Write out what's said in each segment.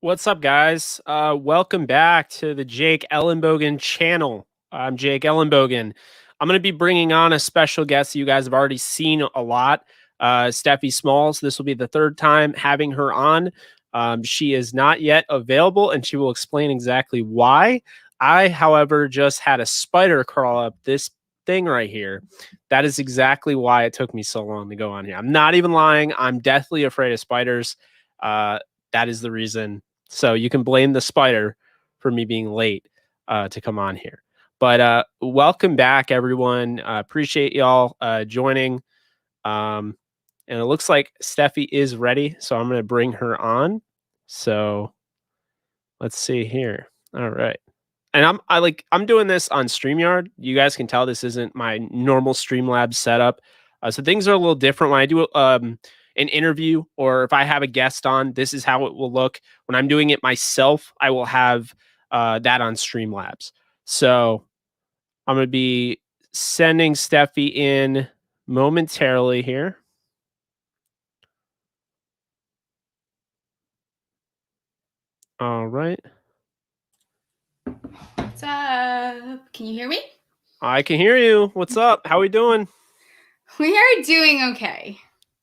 What's up, guys? Welcome back to the Jake Ellenbogen channel. I'm Jake Ellenbogen. I'm going to be bringing on a special guest that you guys have already seen a lot, Stephie Smalls. This will be the third time having her on. She is not yet available, and she will explain exactly why. I, however, just had a spider crawl up this thing right here. That is exactly why it took me so long to go on here. I'm not even lying. I'm deathly afraid of spiders. That is the reason. So you can blame the spider for me being late to come on here. But welcome back, everyone. Appreciate y'all joining. And it looks like Stephie is ready, so I'm going to bring her on. So let's see here. All right. And I'm doing this on StreamYard. You guys can tell this isn't my normal Streamlabs setup. So things are a little different when I do an interview, or if I have a guest on, this is how it will look. When I'm doing it myself, I will have that on Streamlabs. So I'm going to be sending Stephie in momentarily here. All right. What's up? Can you hear me? I can hear you. What's up? How we doing? We are doing okay.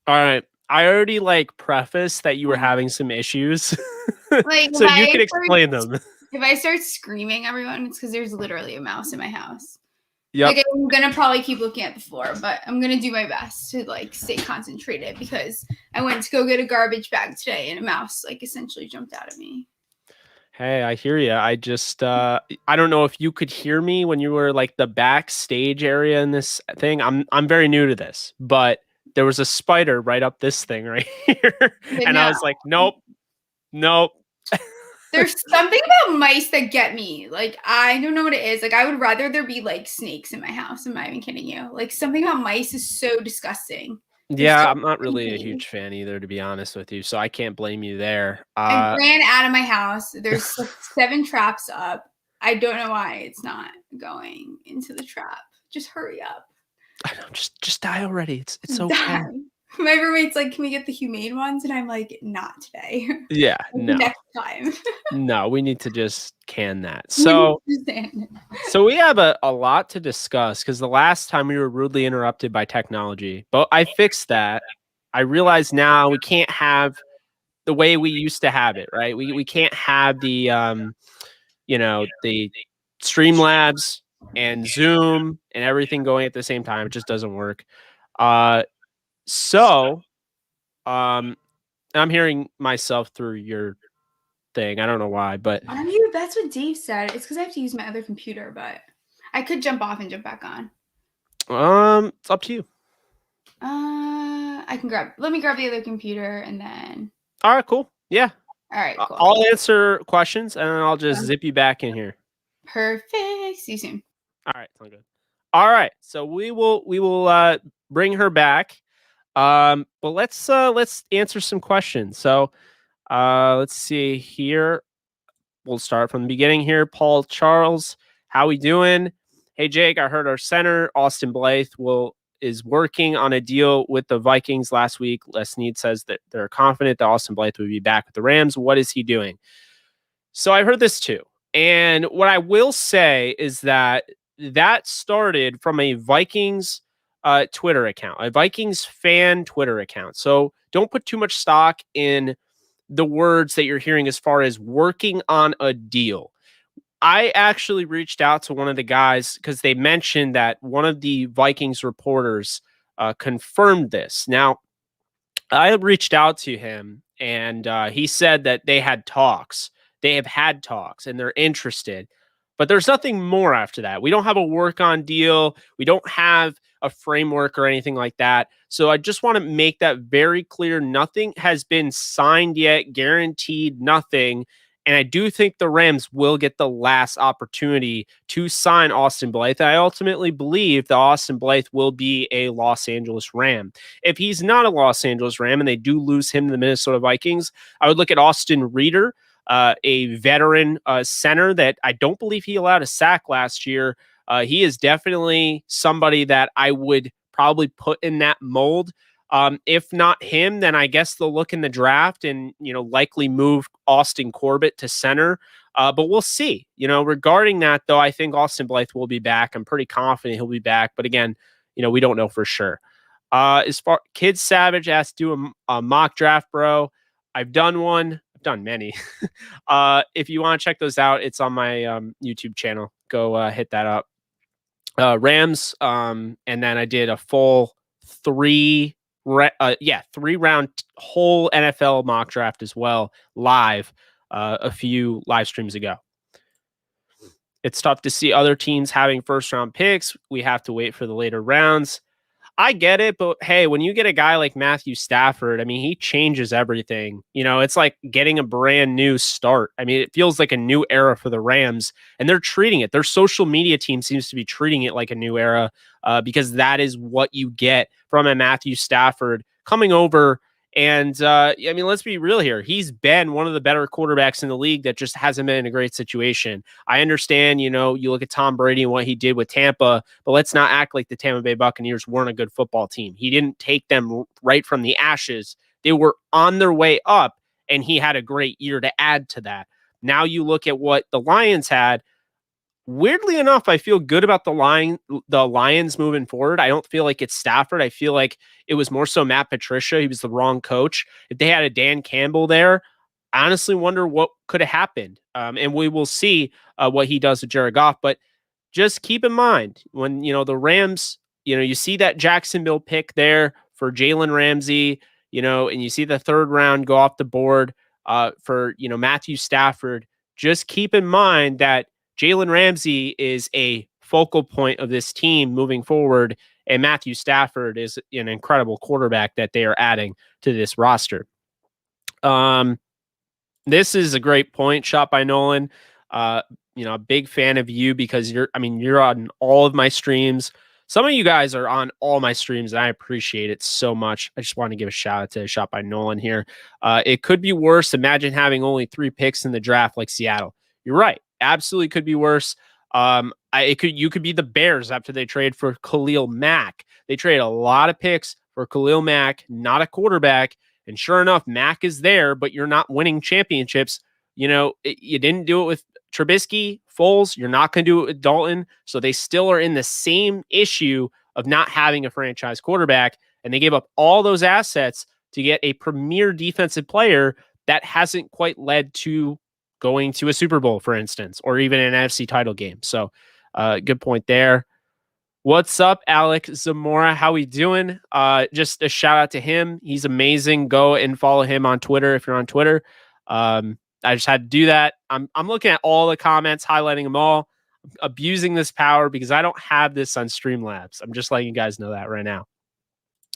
All right. I already prefaced that you were having some issues. Like, so you can explain them. If I start screaming, everyone, it's because there's literally a mouse in my house. Yep. Like, I'm gonna probably keep looking at the floor, but I'm gonna do my best to stay concentrated because I went to go get a garbage bag today and a mouse essentially jumped out at me. Hey, I hear you. I just I don't know if you could hear me when you were the backstage area in this thing. I'm very new to this, but there was a spider right up this thing right here. And I was like, nope. There's something about mice that get me. I don't know what it is. I would rather there be snakes in my house. I'm not even kidding you. Something about mice is so disgusting. Yeah, I'm not really a huge fan either, to be honest with you. So I can't blame you there. I ran out of my house. There's 7 traps up. I don't know why it's not going into the trap. Just hurry up. I know, just die already. It's okay. My roommate's like, can we get the humane ones? And I'm like, not today. Yeah, no. Next time. No, we need to just can that. So we have a lot to discuss because the last time we were rudely interrupted by technology, but I fixed that. I realize now we can't have the way we used to have it, right? We can't have the the Streamlabs and Zoom and everything going at the same time. It just doesn't work. So I'm hearing myself through your thing. I don't know why, but that's what Dave said. It's because I have to use my other computer, but I could jump off and jump back on. It's up to you. Let me grab the other computer and then. All right, cool. Yeah. All right, cool. I'll answer questions and then I'll just zip you back in here. Perfect. See you soon. All right, sounds good. All right, so we will bring her back. But let's answer some questions. So let's see here. We'll start from the beginning here. Paul Charles, how we doing? Hey Jake, I heard our center Austin Blythe is working on a deal with the Vikings last week. Les Snead says that they're confident that Austin Blythe will be back with the Rams. What is he doing? So I heard this too. And what I will say is that started from a Vikings Twitter account, a Vikings fan Twitter account. So don't put too much stock in the words that you're hearing as far as working on a deal. I actually reached out to one of the guys because they mentioned that one of the Vikings reporters confirmed this. Now, I reached out to him and he said that they had talks. They have had talks and they're interested. But there's nothing more after that. We don't have a work on deal. We don't have a framework or anything like that. So I just want to make that very clear. Nothing has been signed yet, guaranteed, nothing. And I do think the Rams will get the last opportunity to sign Austin Blythe. I ultimately believe that Austin Blythe will be a Los Angeles Ram. If he's not a Los Angeles Ram and they do lose him to the Minnesota Vikings, I would look at Austin Reeder, a veteran center that I don't believe he allowed a sack last year. He is definitely somebody that I would probably put in that mold. If not him, then I guess they'll look in the draft and, likely move Austin Corbett to center. But we'll see. Regarding that, though, I think Austin Blythe will be back. I'm pretty confident he'll be back. But again, we don't know for sure. As far Kid Savage asked to do a mock draft, bro. I've done one. I've done many. If you want to check those out, it's on my YouTube channel. Go hit that up. Rams. And then I did a full three round whole NFL mock draft as well, live, a few live streams ago. It's tough to see other teams having first round picks. We have to wait for the later rounds. I get it, but hey, when you get a guy like Matthew Stafford, I mean, he changes everything. It's like getting a brand new start. I mean, it feels like a new era for the Rams, and they're treating it. Their social media team seems to be treating it like a new era, because that is what you get from a Matthew Stafford coming over. And I mean, let's be real here. He's been one of the better quarterbacks in the league that just hasn't been in a great situation. I understand, you look at Tom Brady and what he did with Tampa, but let's not act like the Tampa Bay Buccaneers weren't a good football team. He didn't take them right from the ashes. They were on their way up, and he had a great year to add to that. Now you look at what the Lions had. Weirdly enough, I feel good about the Lions moving forward. I don't feel like it's Stafford. I feel like it was more so Matt Patricia. He was the wrong coach. If they had a Dan Campbell there, I honestly wonder what could have happened. And we will see what he does with Jared Goff. But just keep in mind when, the Rams, you see that Jacksonville pick there for Jalen Ramsey, and you see the third round go off the board for, Matthew Stafford. Just keep in mind that Jalen Ramsey is a focal point of this team moving forward, and Matthew Stafford is an incredible quarterback that they are adding to this roster. This is a great point, shot by Nolan. A big fan of you because you're on all of my streams. Some of you guys are on all my streams, and I appreciate it so much. I just want to give a shout out to Shot by Nolan here. It could be worse. Imagine having only 3 picks in the draft like Seattle. You're right. Absolutely could be worse. You could be the Bears after they trade for Khalil Mack. They trade a lot of picks for Khalil Mack, not a quarterback. And sure enough, Mack is there, but you're not winning championships. You didn't do it with Trubisky, Foles. You're not going to do it with Dalton. So they still are in the same issue of not having a franchise quarterback. And they gave up all those assets to get a premier defensive player that hasn't quite led to going to a Super Bowl, for instance, or even an NFC title game. So good point there. What's up, Alec Zamora? How we doing? Just a shout out to him. He's amazing. Go and follow him on Twitter if you're on Twitter. I just had to do that. I'm looking at all the comments, highlighting them all, abusing this power because I don't have this on Streamlabs. I'm just letting you guys know that right now.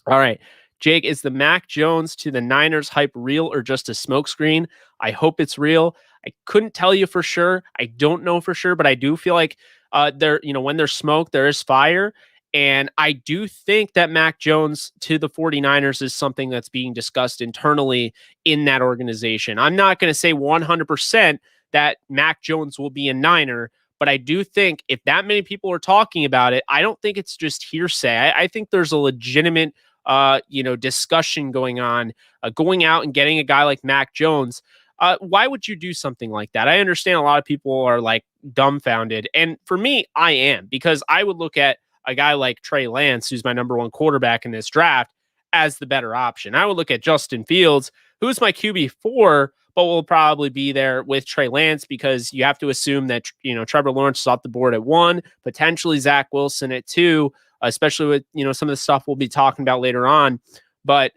All right. Jake, is the Mac Jones to the Niners hype real or just a smokescreen? I hope it's real. I couldn't tell you for sure. I don't know for sure, but I do feel like when there's smoke, there is fire. And I do think that Mac Jones to the 49ers is something that's being discussed internally in that organization. I'm not going to say 100% that Mac Jones will be a Niner, but I do think if that many people are talking about it, I don't think it's just hearsay. I think there's a legitimate discussion going on, going out and getting a guy like Mac Jones. Why would you do something like that? I understand a lot of people are like dumbfounded. And for me, I am, because I would look at a guy like Trey Lance, who's my number 1 quarterback in this draft, as the better option. I would look at Justin Fields, who's my QB4, but will probably be there with Trey Lance because you have to assume that, Trevor Lawrence is off the board at 1, potentially Zach Wilson at 2, especially with, some of the stuff we'll be talking about later on. But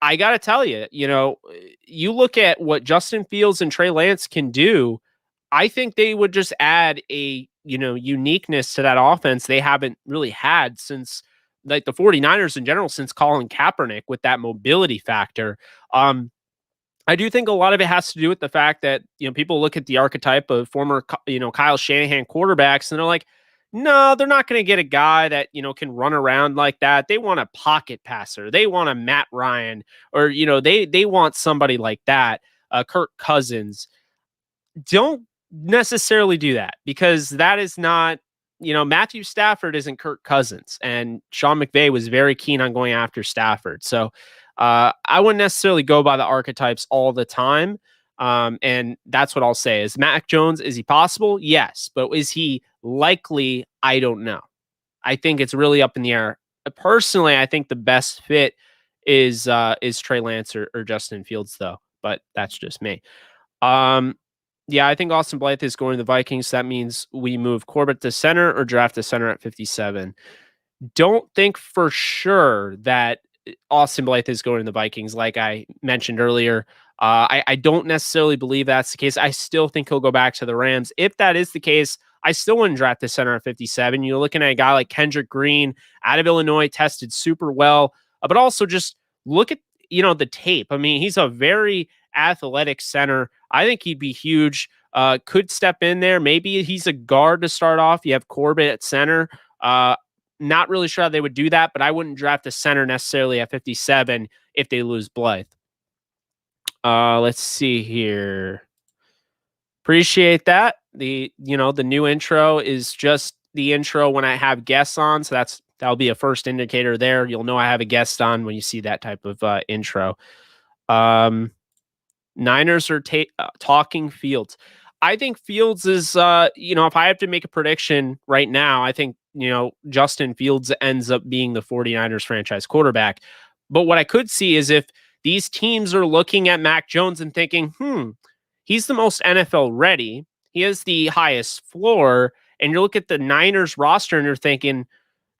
I got to tell you, you look at what Justin Fields and Trey Lance can do. I think they would just add a, uniqueness to that offense they haven't really had since like the 49ers in general, since Colin Kaepernick, with that mobility factor. I do think a lot of it has to do with the fact that, people look at the archetype of former, Kyle Shanahan quarterbacks and they're like, no, they're not going to get a guy that, can run around like that. They want a pocket passer. They want a Matt Ryan, or, they want somebody like that. Kirk Cousins. Don't necessarily do that, because that is not Matthew Stafford isn't Kirk Cousins, and Sean McVay was very keen on going after Stafford. So I wouldn't necessarily go by the archetypes all the time. And that's what I'll say. Is Mac Jones, is he possible? Yes. But is he likely? I don't know. I think it's really up in the air. Personally, I think the best fit is Trey Lance or Justin Fields, though. But that's just me. Yeah, I think Austin Blythe is going to the Vikings. That means we move Corbett to center or draft a center at 57. Don't think for sure that Austin Blythe is going to the Vikings, like I mentioned earlier. I don't necessarily believe that's the case. I still think he'll go back to the Rams. If that is the case, I still wouldn't draft the center at 57. You're looking at a guy like Kendrick Green out of Illinois, tested super well, but also just look at the tape. I mean, he's a very athletic center. I think he'd be huge. Could step in there. Maybe he's a guard to start off. You have Corbett at center. Not really sure how they would do that, but I wouldn't draft a center necessarily at 57 if they lose Blythe. Let's see here. Appreciate that. The new intro is just the intro when I have guests on, so that'll be a first indicator there. You'll know I have a guest on when you see that type of intro. Niners are talking Fields. I think Fields is, if I have to make a prediction right now, I think, Justin Fields ends up being the 49ers franchise quarterback. But what I could see is if these teams are looking at Mac Jones and thinking, he's the most NFL ready, he has the highest floor, and you look at the Niners roster and you're thinking,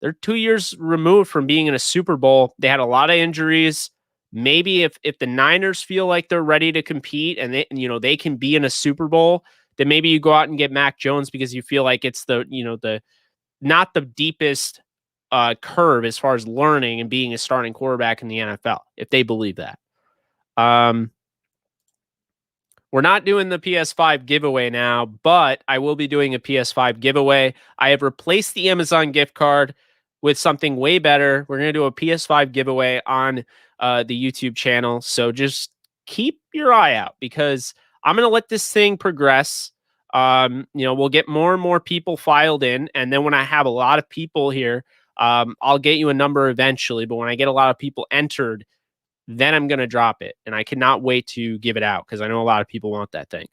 they're 2 years removed from being in a Super Bowl. They had a lot of injuries. Maybe if the Niners feel like they're ready to compete and they can be in a Super Bowl, then maybe you go out and get Mac Jones because you feel like it's the not the deepest curve as far as learning and being a starting quarterback in the NFL, if they believe that. We're not doing the PS5 giveaway now, but I will be doing a PS5 giveaway. I have replaced the Amazon gift card with something way better. We're going to do a PS5 giveaway on the YouTube channel. So just keep your eye out because I'm going to let this thing progress. We'll get more and more people filed in. And then when I have a lot of people here, I'll get you a number eventually. But when I get a lot of people entered, then I'm going to drop it. And I cannot wait to give it out because I know a lot of people want that thing.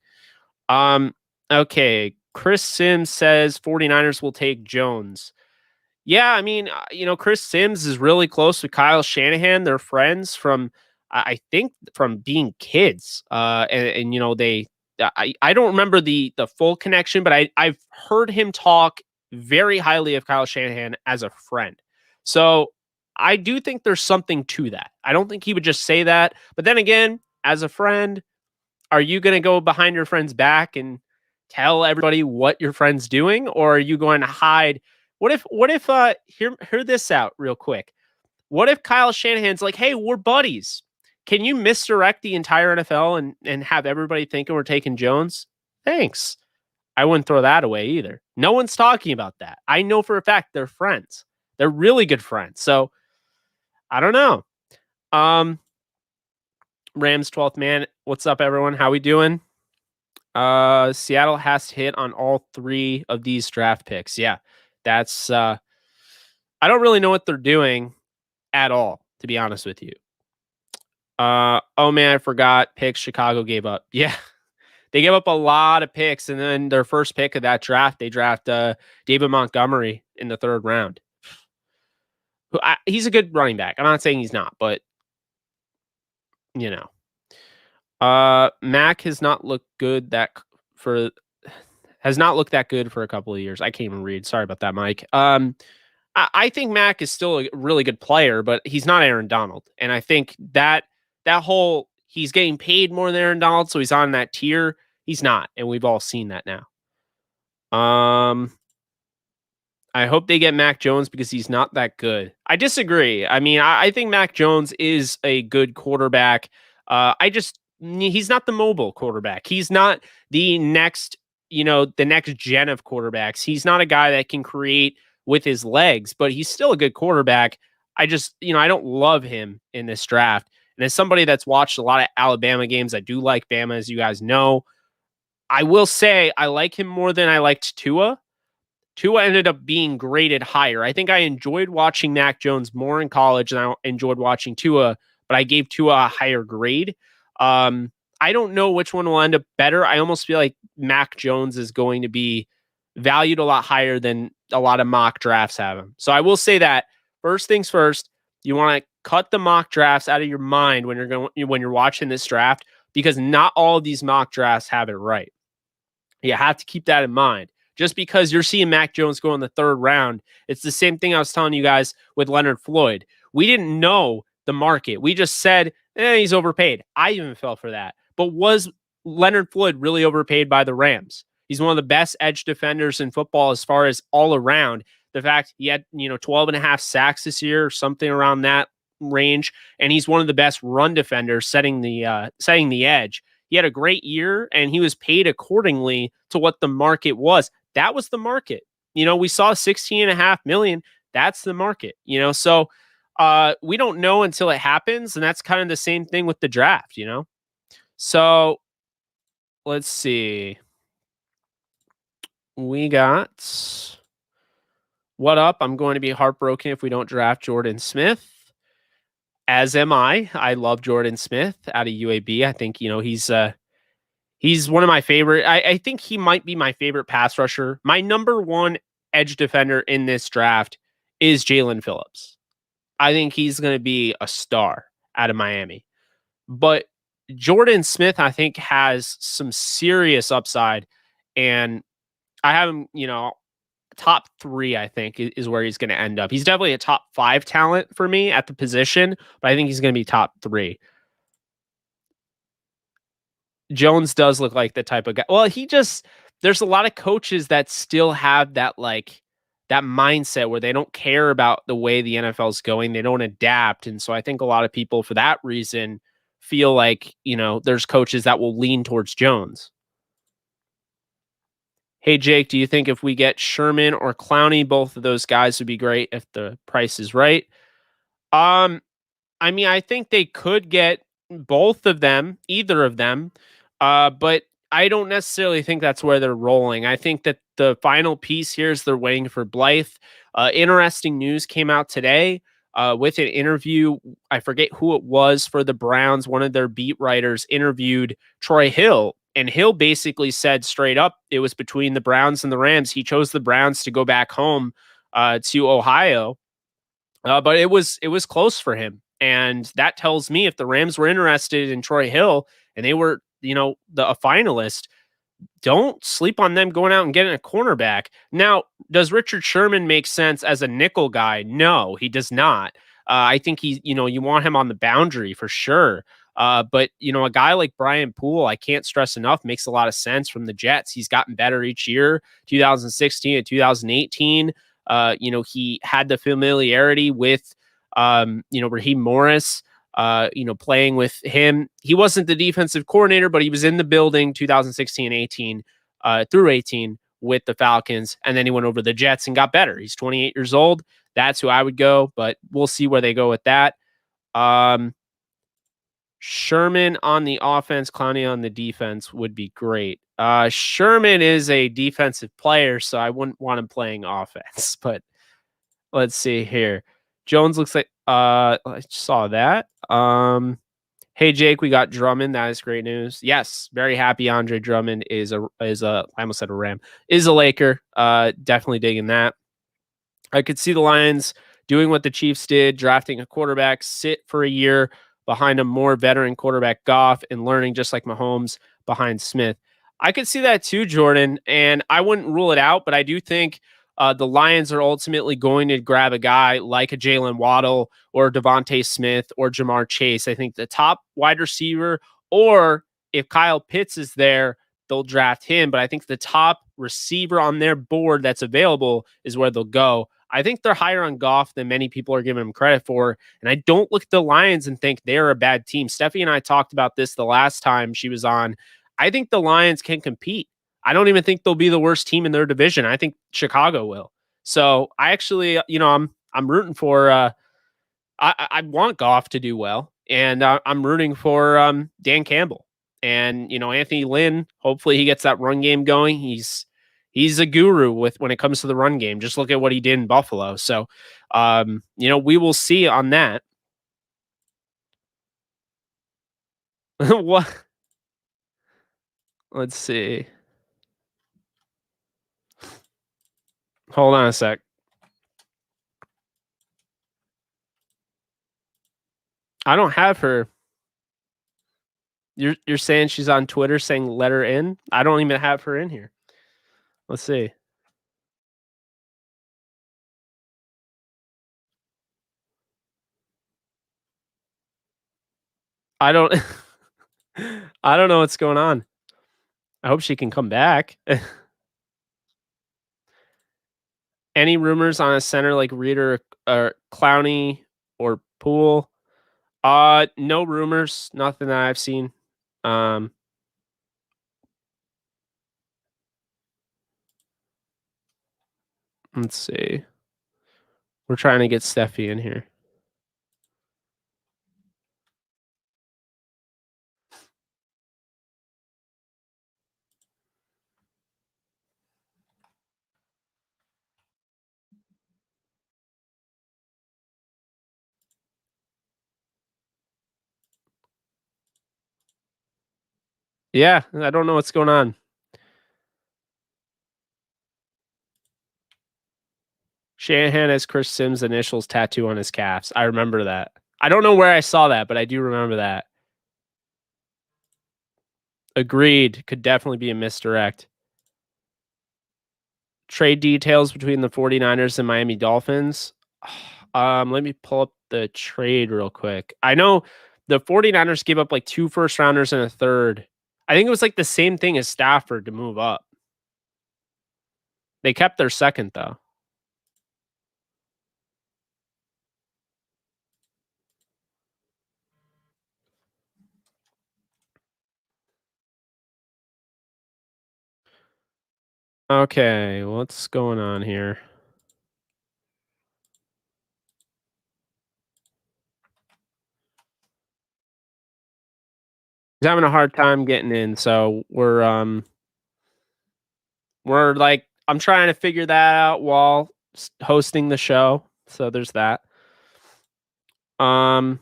Okay. Chris Sims says 49ers will take Jones. Yeah, I mean, Chris Sims is really close with Kyle Shanahan. They're friends from, I think, from being kids. I don't remember the full connection, but I've heard him talk very highly of Kyle Shanahan as a friend. So I do think there's something to that. I don't think he would just say that. But then again, as a friend, are you going to go behind your friend's back and tell everybody what your friend's doing? Or are you going to hide? What if hear this out real quick. What if Kyle Shanahan's like, hey, we're buddies. Can you misdirect the entire NFL and have everybody thinking we're taking Jones? Thanks. I wouldn't throw that away either. No one's talking about that. I know for a fact they're friends. They're really good friends. So I don't know. Rams 12th man. What's up, everyone? How we doing? Seattle has to hit on all three of these draft picks. Yeah, that's I don't really know what they're doing at all, to be honest with you. Oh man, I forgot picks Chicago gave up. Yeah, they gave up a lot of picks, and then their first pick of that draft, they draft David Montgomery in the 3rd round. He's a good running back. I'm not saying he's not, but Mac has not looked good that good for a couple of years. I can't even read. Sorry about that, Mike. I think Mac is still a really good player, but he's not Aaron Donald. And I think that whole he's getting paid more than Aaron Donald, so he's on that tier. He's not, and we've all seen that now. I hope they get Mac Jones because he's not that good. I disagree. I mean, I think Mac Jones is a good quarterback. He's not the mobile quarterback. He's not the next gen of quarterbacks. He's not a guy that can create with his legs, but he's still a good quarterback. I don't love him in this draft. And as somebody that's watched a lot of Alabama games, I do like Bama, as you guys know. I will say I like him more than I liked Tua. Tua ended up being graded higher. I think I enjoyed watching Mac Jones more in college than I enjoyed watching Tua, but I gave Tua a higher grade. I don't know which one will end up better. I almost feel like Mac Jones is going to be valued a lot higher than a lot of mock drafts have him. So I will say that first things first, you want to cut the mock drafts out of your mind when you're watching this draft, because not all of these mock drafts have it right. You have to keep that in mind. Just because you're seeing Mac Jones go in the third round, it's the same thing I was telling you guys with Leonard Floyd. We didn't know the market. We just said, he's overpaid. I even fell for that. But was Leonard Floyd really overpaid by the Rams? He's one of the best edge defenders in football as far as all around. The fact he had, 12 and a half sacks this year, something around that range, and he's one of the best run defenders setting the edge. He had a great year, and he was paid accordingly to what the market was. That was the market. We saw 16.5 million. That's the market, so we don't know until it happens. And that's kind of the same thing with the draft, So let's see. We got what up? I'm going to be heartbroken if we don't draft Jordan Smith. As am I. I love Jordan Smith out of UAB. I think, he's one of my favorite. I think he might be my favorite pass rusher. My number one edge defender in this draft is Jalen Phillips. I think he's going to be a star out of Miami. But Jordan Smith, I think, has some serious upside. And I have him, top 3, I think, is where he's going to end up. He's definitely a top 5 talent for me at the position, but I think he's going to be top 3. Jones does look like the type of guy. Well, there's a lot of coaches that still have that mindset where they don't care about the way the NFL is going. They don't adapt. And so I think a lot of people for that reason feel like, there's coaches that will lean towards Jones. Hey, Jake, do you think if we get Sherman or Clowney, both of those guys would be great if the price is right? I think they could get both of them, either of them, but I don't necessarily think that's where they're rolling. I think that the final piece here is they're waiting for Blythe. Interesting news came out today with an interview. I forget who it was for the Browns. One of their beat writers interviewed Troy Hill, and Hill basically said straight up it was between the Browns and the Rams. He chose the Browns to go back home to Ohio, but it was close for him. And that tells me if the Rams were interested in Troy Hill and they were, a finalist, don't sleep on them going out and getting a cornerback. Now, does Richard Sherman make sense as a nickel guy? No, he does not. I think you want him on the boundary for sure. But, a guy like Brian Poole, I can't stress enough, makes a lot of sense from the Jets. He's gotten better each year, 2016 and 2018. He had the familiarity with, Raheem Morris, playing with him. He wasn't the defensive coordinator, but he was in the building 2016, 18 through 18 with the Falcons. And then he went over the Jets and got better. He's 28 years old. That's who I would go, but we'll see where they go with that. Sherman on the offense, Clowney on the defense would be great. Sherman is a defensive player, so I wouldn't want him playing offense, but let's see here. Jones looks like I saw that. Hey Jake, we got Drummond. That is great news. Yes, very happy. Andre Drummond is a I almost said a Ram, is a Laker. Definitely digging that. I could see the Lions doing what the Chiefs did, drafting a quarterback, sit for a year behind a more veteran quarterback, Goff, and learning just like Mahomes behind Smith. I could see that too, Jordan, and I wouldn't rule it out, but I do think the Lions are ultimately going to grab a guy like a Jalen Waddle or Devontae Smith or Jamar Chase. I think the top wide receiver, or if Kyle Pitts is there, they'll draft him. But I think the top receiver on their board that's available is where they'll go. I think they're higher on Goff than many people are giving him credit for. And I don't look at the Lions and think they're a bad team. Stephie and I talked about this the last time she was on. I think the Lions can compete. I don't even think they'll be the worst team in their division. I think Chicago will. So I actually, I'm rooting for, I want Goff to do well. And I'm rooting for Dan Campbell. And, Anthony Lynn, hopefully he gets that run game going. He's he's a guru when it comes to the run game. Just look at what he did in Buffalo. So, we will see on that. What? Let's see. Hold on a sec. I don't have her. You're saying she's on Twitter saying let her in? I don't even have her in here. Let's see. I don't I don't know what's going on. I hope she can come back. Any rumors on a center like Reeder or Clowney or Poole? No rumors, nothing that I've seen. Let's see. We're trying to get Stephie in here. Yeah, I don't know what's going on. Shanahan has Chris Sims' initials tattoo on his calves. I remember that. I don't know where I saw that, but I do remember that. Agreed. Could definitely be a misdirect. Trade details between the 49ers and Miami Dolphins. Let me pull up the trade real quick. I know the 49ers gave up like 2 first rounders and a third. I think it was like the same thing as Stafford to move up. They kept their second though. Okay, what's going on here? He's having a hard time getting in, so we're like I'm trying to figure that out while hosting the show. So there's that. Are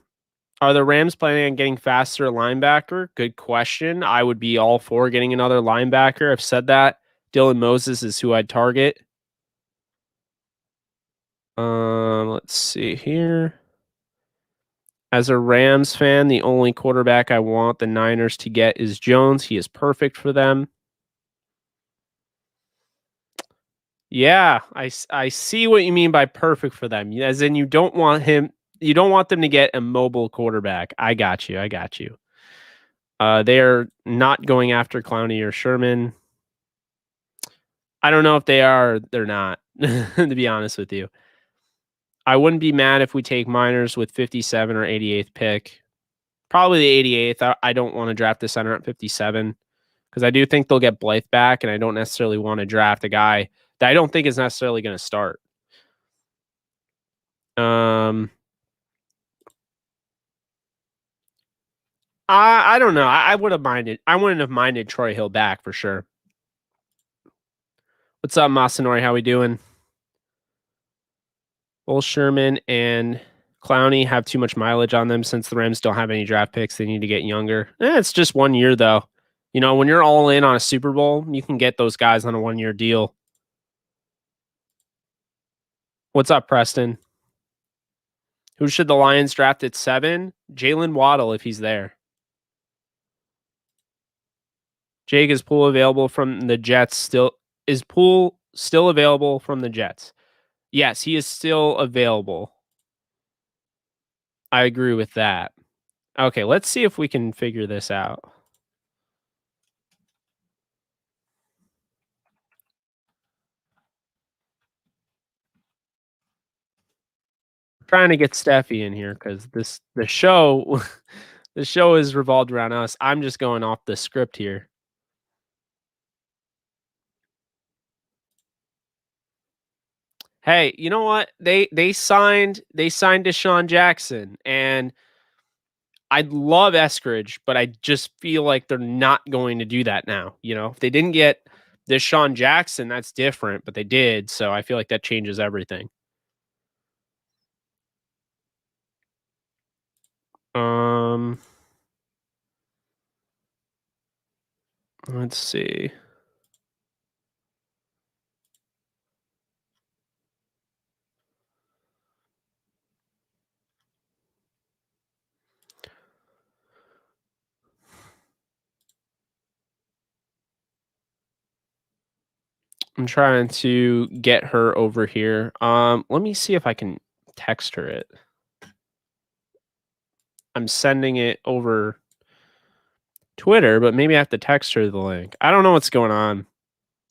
the Rams planning on getting faster linebacker? Good question. I would be all for getting another linebacker. I've said that. Dylan Moses is who I'd target. Let's see here. As a Rams fan, the only quarterback I want the Niners to get is Jones. He is perfect for them. Yeah, I see what you mean by perfect for them. As in you don't want them to get a mobile quarterback. I got you. They are not going after Clowney or Sherman. I don't know if they are or they're not, to be honest with you. I wouldn't be mad if we take Miners with 57 or 88th pick. Probably the 88th. I don't want to draft the center at 57 because I do think they'll get Blythe back, and I don't necessarily want to draft a guy that I don't think is necessarily going to start. I don't know. I would have minded. I wouldn't have minded Troy Hill back for sure. What's up, Masanori? How we doing? Both Sherman and Clowney have too much mileage on them since the Rams don't have any draft picks. They need to get younger. It's just 1 year though. You know, when you're all in on a Super Bowl, you can get those guys on a 1-year deal. What's up, Preston? Who should the Lions draft at 7? Jalen Waddle if he's there. Jake, is Poole available from the Jets still? Is Poole still available from the Jets? Yes, he is still available. I agree with that. Okay, let's see if we can figure this out. Trying to get Stephie in here because the show is revolved around us. I'm just going off the script here. Hey, you know what? They signed Deshaun Jackson, and I'd love Eskridge, but I just feel like they're not going to do that now. You know, if they didn't get Deshaun Jackson, that's different, but they did, so I feel like that changes everything. Let's see. I'm trying to get her over here. Let me see if I can text her it. I'm sending it over Twitter, but maybe I have to text her the link. I don't know what's going on.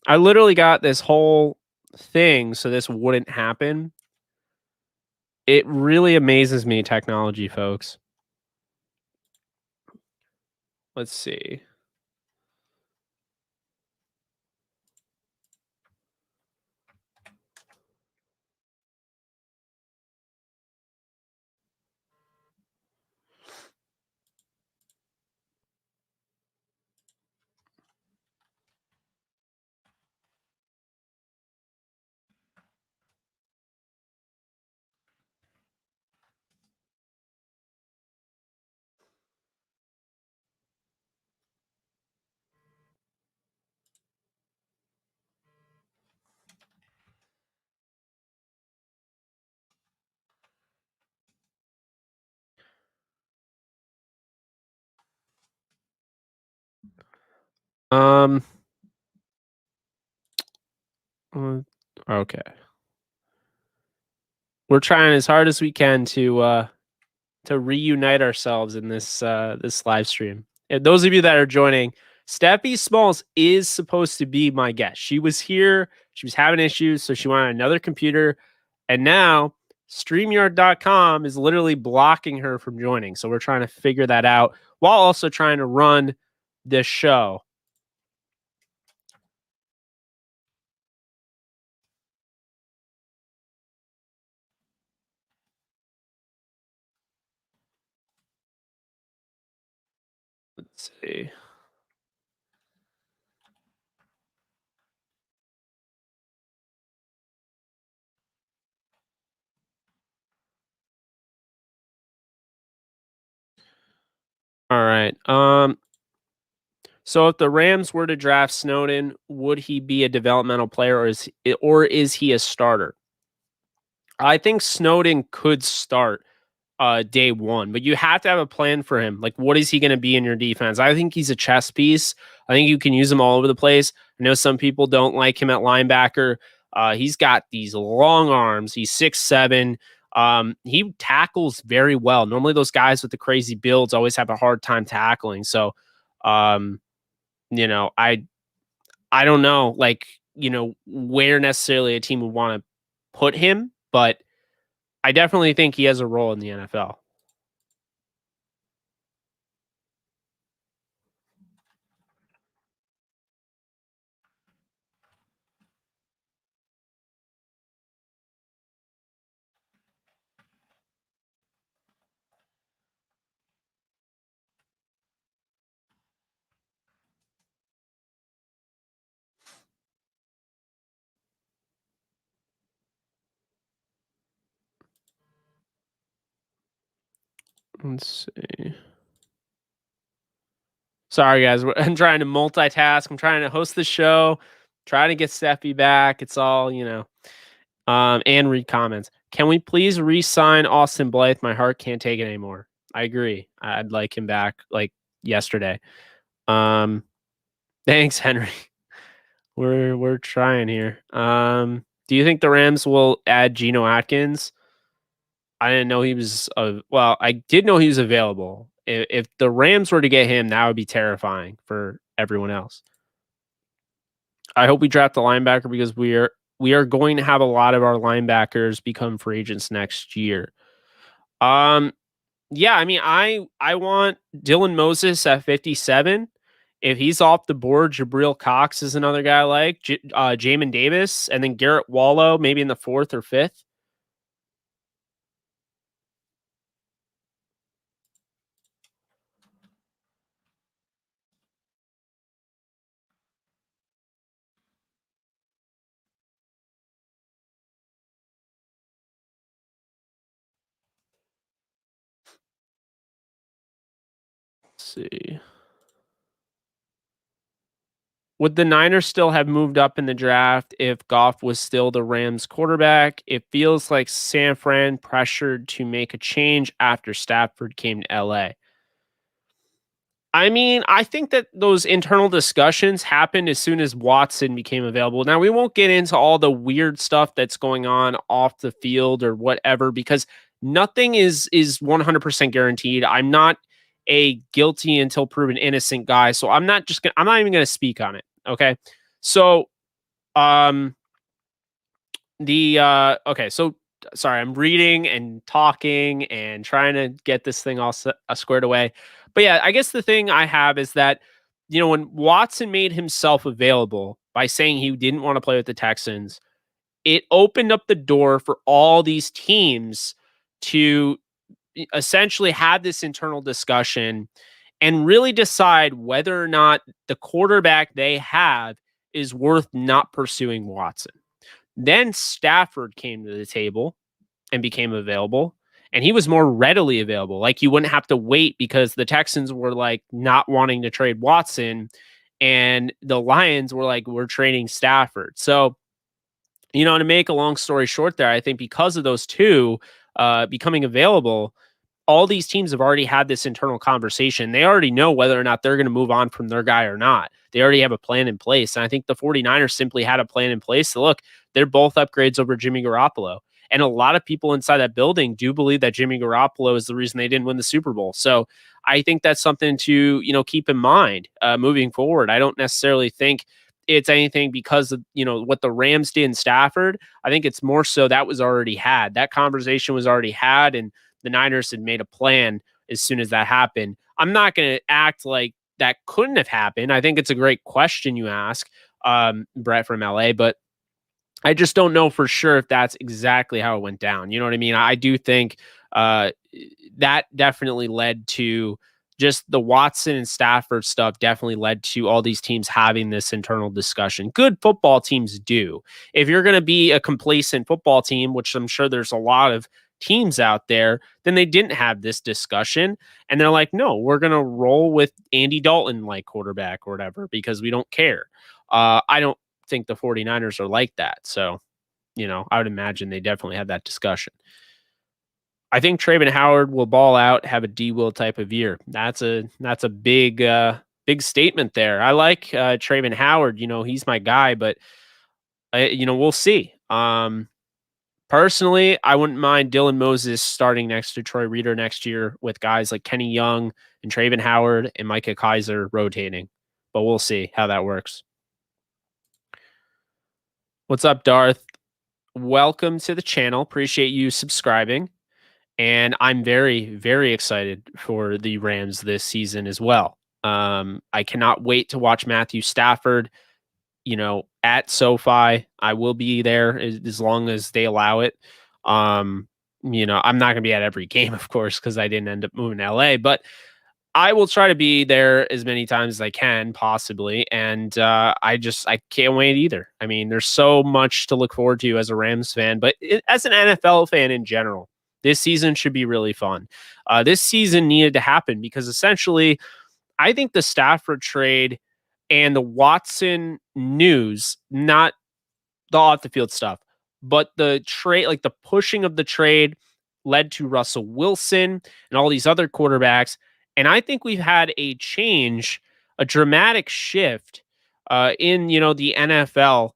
I literally got this whole thing so this wouldn't happen. It really amazes me, technology, folks. Let's see. Um, okay. We're trying as hard as we can to reunite ourselves in this live stream. And those of you that are joining, Stephie Smalls is supposed to be my guest. She was here, she was having issues, so she wanted another computer, and now StreamYard.com is literally blocking her from joining. So we're trying to figure that out while also trying to run this show. Let's see. All right. So if the Rams were to draft Snowden, would he be a developmental player or is he a starter? I think Snowden could start day one, but you have to have a plan for him. Like, what is he going to be in your defense? I think he's a chess piece. I think you can use him all over the place. I know some people don't like him at linebacker. He's got these long arms. He's 6'7". He tackles very well. Normally, those guys with the crazy builds always have a hard time tackling. So, um, you know, I don't know, like, where necessarily a team would want to put him, but I definitely think he has a role in the NFL. Let's see. Sorry, guys. I'm trying to multitask. I'm trying to host the show, trying to get Stephie back. It's all, and read comments. Can we please re-sign Austin Blythe? My heart can't take it anymore. I agree. I'd like him back like yesterday. Um, thanks, Henry. We're trying here. Do you think the Rams will add Geno Atkins? I didn't know he was. Well, I did know he was available. If the Rams were to get him, that would be terrifying for everyone else. I hope we draft a linebacker because we are going to have a lot of our linebackers become free agents next year. Yeah, I mean, I want Dylan Moses at 57. If he's off the board, Jabril Cox is another guy I like. Jamin Davis, and then Garrett Wallow, maybe in the 4th or 5th. see. Would the Niners still have moved up in the draft if Goff was still the Rams quarterback? It feels like San Fran pressured to make a change after Stafford came to LA. I mean, I think that those internal discussions happened as soon as Watson became available. Now, we won't get into all the weird stuff that's going on off the field or whatever, because nothing is 100% guaranteed. I'm not a guilty until proven innocent guy, so I'm not even going to speak on it. Okay. So, um, okay, so sorry, I'm reading and talking and trying to get this thing all squared away. But yeah, I guess the thing I have is that, when Watson made himself available by saying he didn't want to play with the Texans, it opened up the door for all these teams to essentially have this internal discussion and really decide whether or not the quarterback they have is worth not pursuing Watson. Then Stafford came to the table and became available, and he was more readily available. Like, you wouldn't have to wait because the Texans were like not wanting to trade Watson, and the Lions were like, we're trading Stafford. So, to make a long story short there, I think because of those two becoming available, all these teams have already had this internal conversation. They already know whether or not they're going to move on from their guy or not. They already have a plan in place. And I think the 49ers simply had a plan in place. So look, they're both upgrades over Jimmy Garoppolo. And a lot of people inside that building do believe that Jimmy Garoppolo is the reason they didn't win the Super Bowl. So I think that's something to, keep in mind moving forward. I don't necessarily think it's anything because of, what the Rams did in Stafford. I think it's more so that was already had. That conversation was already had, and the Niners had made a plan as soon as that happened. I'm not going to act like that couldn't have happened. I think it's a great question you ask, Brett from LA, but I just don't know for sure if that's exactly how it went down. You know what I mean? I do think that definitely led to just the Watson and Stafford stuff definitely led to all these teams having this internal discussion. Good football teams do. If you're going to be a complacent football team, which I'm sure there's a lot of teams out there, then they didn't have this discussion. And they're like, no, we're going to roll with Andy Dalton like quarterback or whatever, because we don't care. I don't think the 49ers are like that. So, I would imagine they definitely had that discussion. I think Trayvon Howard will ball out, have a D Will type of year. That's a big statement there. I like Trayvon Howard. He's my guy, but we'll see. Personally, I wouldn't mind Dylan Moses starting next to Troy Reeder next year with guys like Kenny Young and Trayvon Howard and Micah Kaiser rotating, but we'll see how that works. What's up, Darth? Welcome to the channel. Appreciate you subscribing. And I'm very, very excited for the Rams this season as well. I cannot wait to watch Matthew Stafford, at SoFi. I will be there as long as they allow it. I'm not going to be at every game, of course, because I didn't end up moving to LA, but I will try to be there as many times as I can, possibly. And I can't wait either. I mean, there's so much to look forward to as a Rams fan, but as an NFL fan in general, this season should be really fun. This season needed to happen because essentially, I think the Stafford trade and the Watson news, not the off the field stuff, but the trade, like the pushing of the trade, led to Russell Wilson and all these other quarterbacks. And I think we've had a change, a dramatic shift in, the NFL.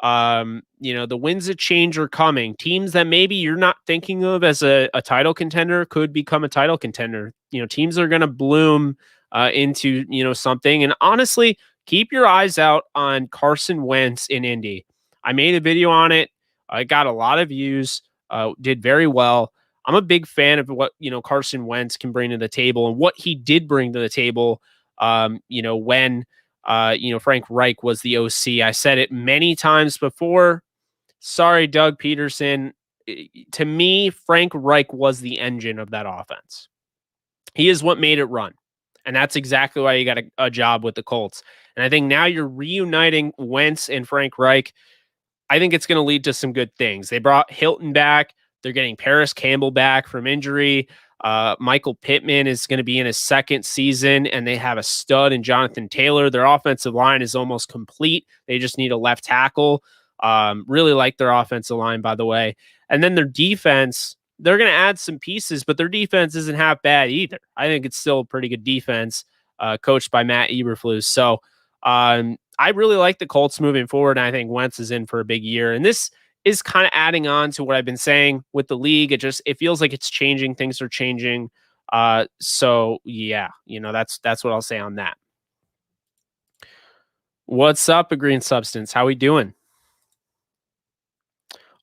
The winds of change are coming. Teams that maybe you're not thinking of as a title contender could become a title contender. Teams are going to bloom into, something. And honestly, keep your eyes out on Carson Wentz in Indy. I made a video on it. I got a lot of views, did very well. I'm a big fan of what, Carson Wentz can bring to the table and what he did bring to the table, when, Frank Reich was the OC. I said it many times before. Sorry, Doug Peterson. To me, Frank Reich was the engine of that offense. He is what made it run. And that's exactly why you got a job with the Colts. And I think now you're reuniting Wentz and Frank Reich. I think it's going to lead to some good things. They brought Hilton back. They're getting Paris Campbell back from injury. Michael Pittman is going to be in his second season, and they have a stud in Jonathan Taylor. Their offensive line is almost complete. They just need a left tackle. Really like their offensive line, by the way. And then their defense, they're going to add some pieces, but their defense isn't half bad either. I think it's still a pretty good defense, coached by Matt Eberflus. So I really like the Colts moving forward, and I think Wentz is in for a big year. And this is kind of adding on to what I've been saying with the league. It feels like it's changing. Things are changing. So yeah, that's what I'll say on that. What's up, A Green Substance? How we doing?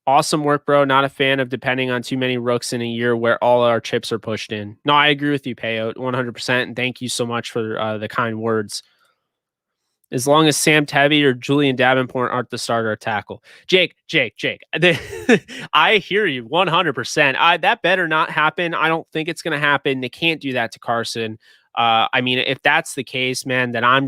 Awesome work, bro. Not a fan of depending on too many rooks in a year where all our chips are pushed in. No, I agree with you, Payout, 100%. And thank you so much for the kind words. As long as Sam Tebby or Julian Davenport aren't the starter at tackle. Jake. I hear you 100%. That better not happen. I don't think it's going to happen. They can't do that to Carson. I mean, if that's the case, man, then I'm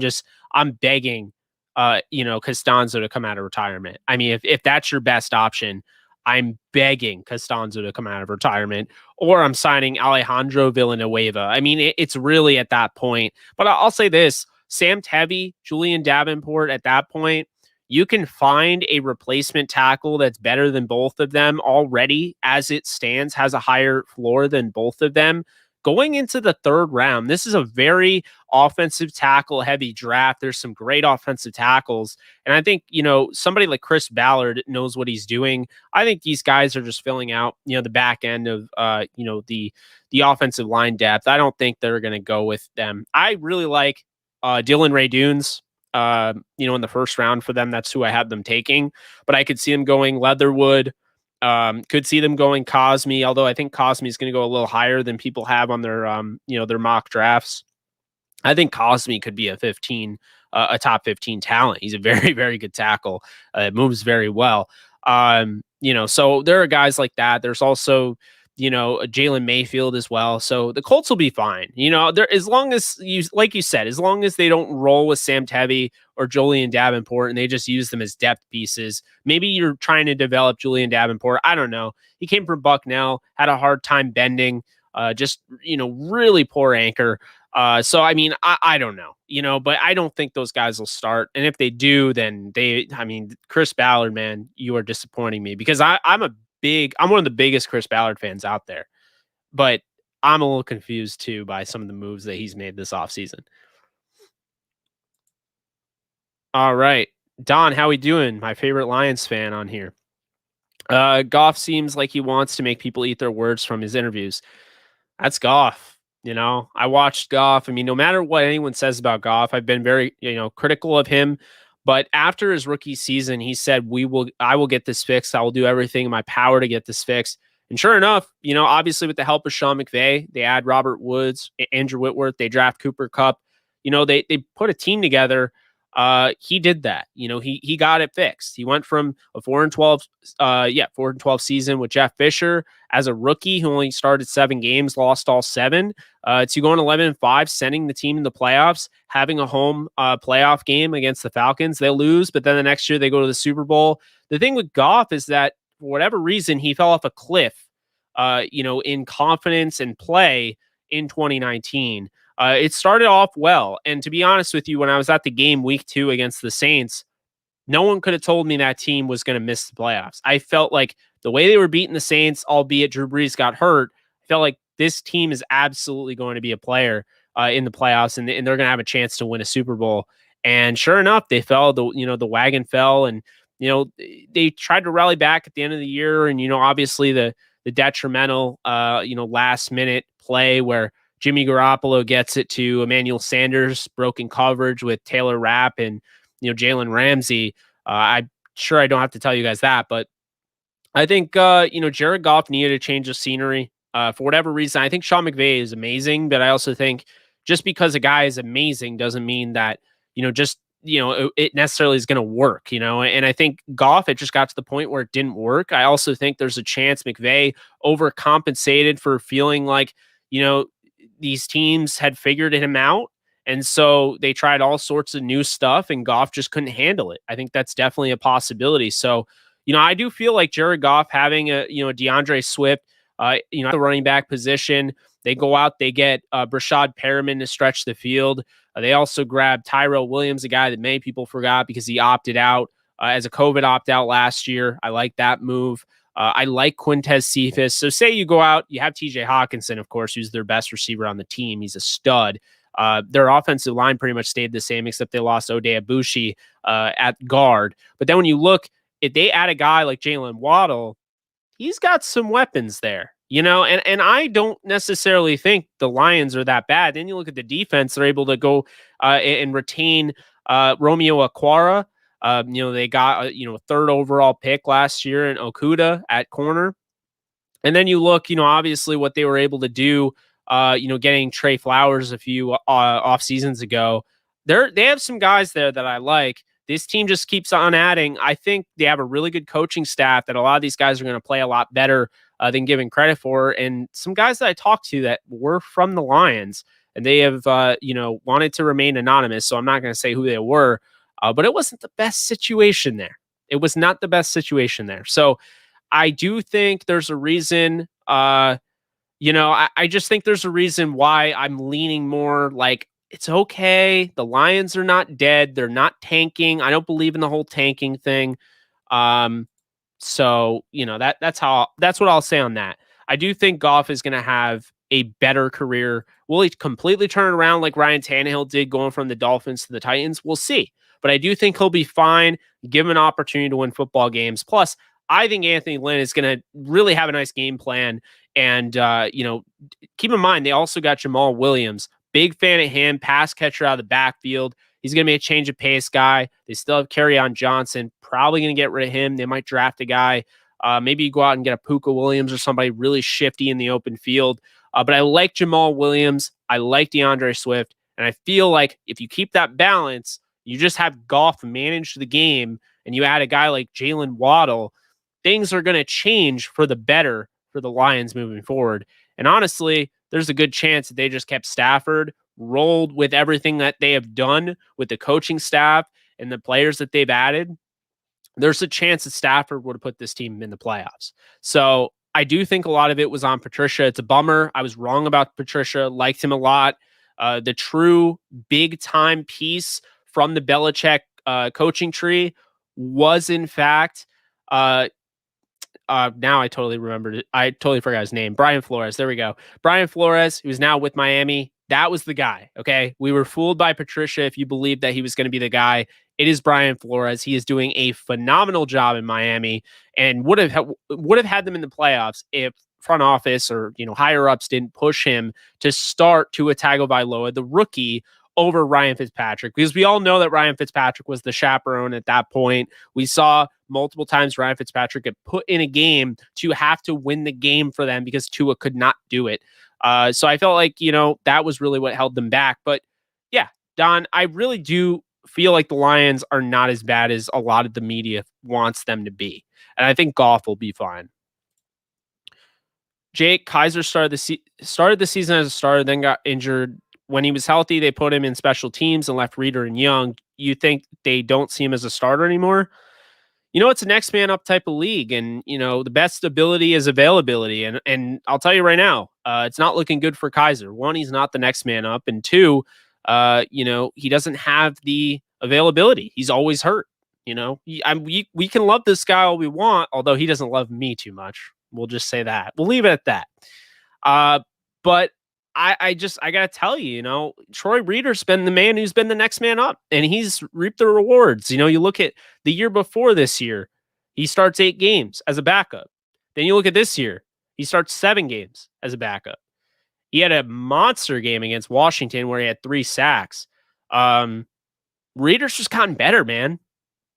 begging, Costanzo to come out of retirement. I mean, if that's your best option, I'm begging Costanzo to come out of retirement, or I'm signing Alejandro Villanueva. I mean, it's really at that point. But I'll say this. Sam Tebby, Julian Davenport, at that point, you can find a replacement tackle that's better than both of them already as it stands, has a higher floor than both of them. Going into the third round, this is a very offensive tackle heavy draft. There's some great offensive tackles. And I think, somebody like Chris Ballard knows what he's doing. I think these guys are just filling out, the back end of, the offensive line depth. I don't think they're going to go with them. I really like Dylan Ray-Dunes, in the first round for them. That's who I had them taking, but I could see them going Leatherwood. Could see them going Cosme, although I think Cosme is going to go a little higher than people have on their, their mock drafts. I think Cosme could be a top 15 talent. He's a very, very good tackle. Moves very well. So there are guys like that. There's also, Jalen Mayfield as well. So the Colts will be fine. As long as like you said, as long as they don't roll with Sam Tebby or Julian Davenport and they just use them as depth pieces. Maybe you're trying to develop Julian Davenport. I don't know. He came from Bucknell, had a hard time bending, really poor anchor. So, I mean, I don't know, but I don't think those guys will start. And if they do, then Chris Ballard, man, you are disappointing me because I'm one of the biggest Chris Ballard fans out there, but I'm a little confused too by some of the moves that he's made this offseason. All right. Don, how we doing? My favorite Lions fan on here. Goff seems like he wants to make people eat their words from his interviews. That's Goff. I watched Goff. I mean, no matter what anyone says about Goff, I've been very, critical of him. But after his rookie season, he said, I will get this fixed. I will do everything in my power to get this fixed. And sure enough, obviously with the help of Sean McVay, they add Robert Woods, Andrew Whitworth, they draft Cooper Kupp. They put a team together. He did that. He got it fixed. He went from a 4-12 season with Jeff Fisher as a rookie who only started 7 games, lost all 7, to going 11-5, sending the team in the playoffs, having a home playoff game against the Falcons. They lose, but then the next year they go to the Super Bowl. The thing with Goff is that for whatever reason, he fell off a cliff, in confidence and play in 2019. It started off well. And to be honest with you, when I was at the game week 2 against the Saints, no one could have told me that team was going to miss the playoffs. I felt like the way they were beating the Saints, albeit Drew Brees got hurt, I felt like this team is absolutely going to be a player in the playoffs, and they're going to have a chance to win a Super Bowl. And sure enough, they fell. The wagon fell, and they tried to rally back at the end of the year. And obviously the detrimental last minute play where Jimmy Garoppolo gets it to Emmanuel Sanders, broken coverage with Taylor Rapp and Jalen Ramsey. I'm sure I don't have to tell you guys that, but I think Jared Goff needed a change of scenery for whatever reason. I think Sean McVay is amazing, but I also think just because a guy is amazing doesn't mean that it necessarily is going to work. And I think Goff, it just got to the point where it didn't work. I also think there's a chance McVay overcompensated for feeling like these teams had figured him out. And so they tried all sorts of new stuff and Goff just couldn't handle it. I think that's definitely a possibility. So, I do feel like Jared Goff having a DeAndre Swift, the running back position, They go out, they get Brashad Perriman to stretch the field. They also grabbed Tyrell Williams, a guy that many people forgot because he opted out as a COVID opt-out last year. I like that move. I like Quintez Cephas. So say you go out, you have TJ Hawkinson, of course, who's their best receiver on the team. He's a stud. Their offensive line pretty much stayed the same, except they lost Ode Abushi at guard. But then when you look, if they add a guy like Jalen Waddle, he's got some weapons there, and I don't necessarily think the Lions are that bad. Then you look at the defense, they're able to go and retain Romeo Aquara. They got a third overall pick last year in Okuda at corner. And then you look, obviously what they were able to do, getting Trey Flowers a few off seasons ago. They have some guys there that I like. This team just keeps on adding. I think they have a really good coaching staff that a lot of these guys are going to play a lot better than given credit for. And some guys that I talked to that were from the Lions, and they have, wanted to remain anonymous. So I'm not going to say who they were, but it wasn't the best situation there. It was not the best situation there. So I do think there's a reason, I just think there's a reason why I'm leaning more like, it's okay. The Lions are not dead. They're not tanking. I don't believe in the whole tanking thing. So that's what I'll say on that. I do think Goff is going to have a better career. Will he completely turn around like Ryan Tannehill did going from the Dolphins to the Titans? We'll see. But I do think he'll be fine, give him an opportunity to win football games. Plus, I think Anthony Lynn is going to really have a nice game plan. And, keep in mind, they also got Jamal Williams. Big fan of him, pass catcher out of the backfield. He's going to be a change of pace guy. They still have Kerryon Johnson. Probably going to get rid of him. They might draft a guy. Maybe you go out and get a Puka Williams or somebody really shifty in the open field. But I like Jamal Williams. I like DeAndre Swift. And I feel like if you keep that balance, you just have Goff manage the game, and you add a guy like Jalen Waddle, things are going to change for the better for the Lions moving forward. And honestly, there's a good chance that they just kept Stafford, rolled with everything that they have done with the coaching staff and the players that they've added. There's a chance that Stafford would have put this team in the playoffs. So I do think a lot of it was on Patricia. It's a bummer. I was wrong about Patricia. Liked him a lot. The true big time piece from the Belichick coaching tree was, in fact, now I totally remembered it. I totally forgot his name. Brian Flores. There we go. Brian Flores, who's now with Miami. That was the guy. Okay. We were fooled by Patricia if you believed that he was going to be the guy. It is Brian Flores. He is doing a phenomenal job in Miami and would have had them in the playoffs if front office or, higher ups didn't push him to start Tua Tagovailoa, the rookie, over Ryan Fitzpatrick, because we all know that Ryan Fitzpatrick was the chaperone at that point. We saw multiple times Ryan Fitzpatrick get put in a game to have to win the game for them because Tua could not do it. So I felt like, that was really what held them back. But yeah, Don, I really do feel like the Lions are not as bad as a lot of the media wants them to be. And I think Goff will be fine. Jake Kaiser started the season as a starter, then got injured. When he was healthy, they put him in special teams and left Reeder and Young. You think they don't see him as a starter anymore? It's a next man up type of league, and the best ability is availability. And I'll tell you right now, it's not looking good for Kaiser. One, he's not the next man up, and two, he doesn't have the availability. He's always hurt. We can love this guy all we want, although he doesn't love me too much. We'll just say that. We'll leave it at that. But I got to tell you, Troy Reeder's been the man who's been the next man up, and he's reaped the rewards. You look at the year before this year, he starts 8 games as a backup. Then you look at this year, he starts 7 games as a backup. He had a monster game against Washington where he had 3 sacks. Reeder's just gotten better, man.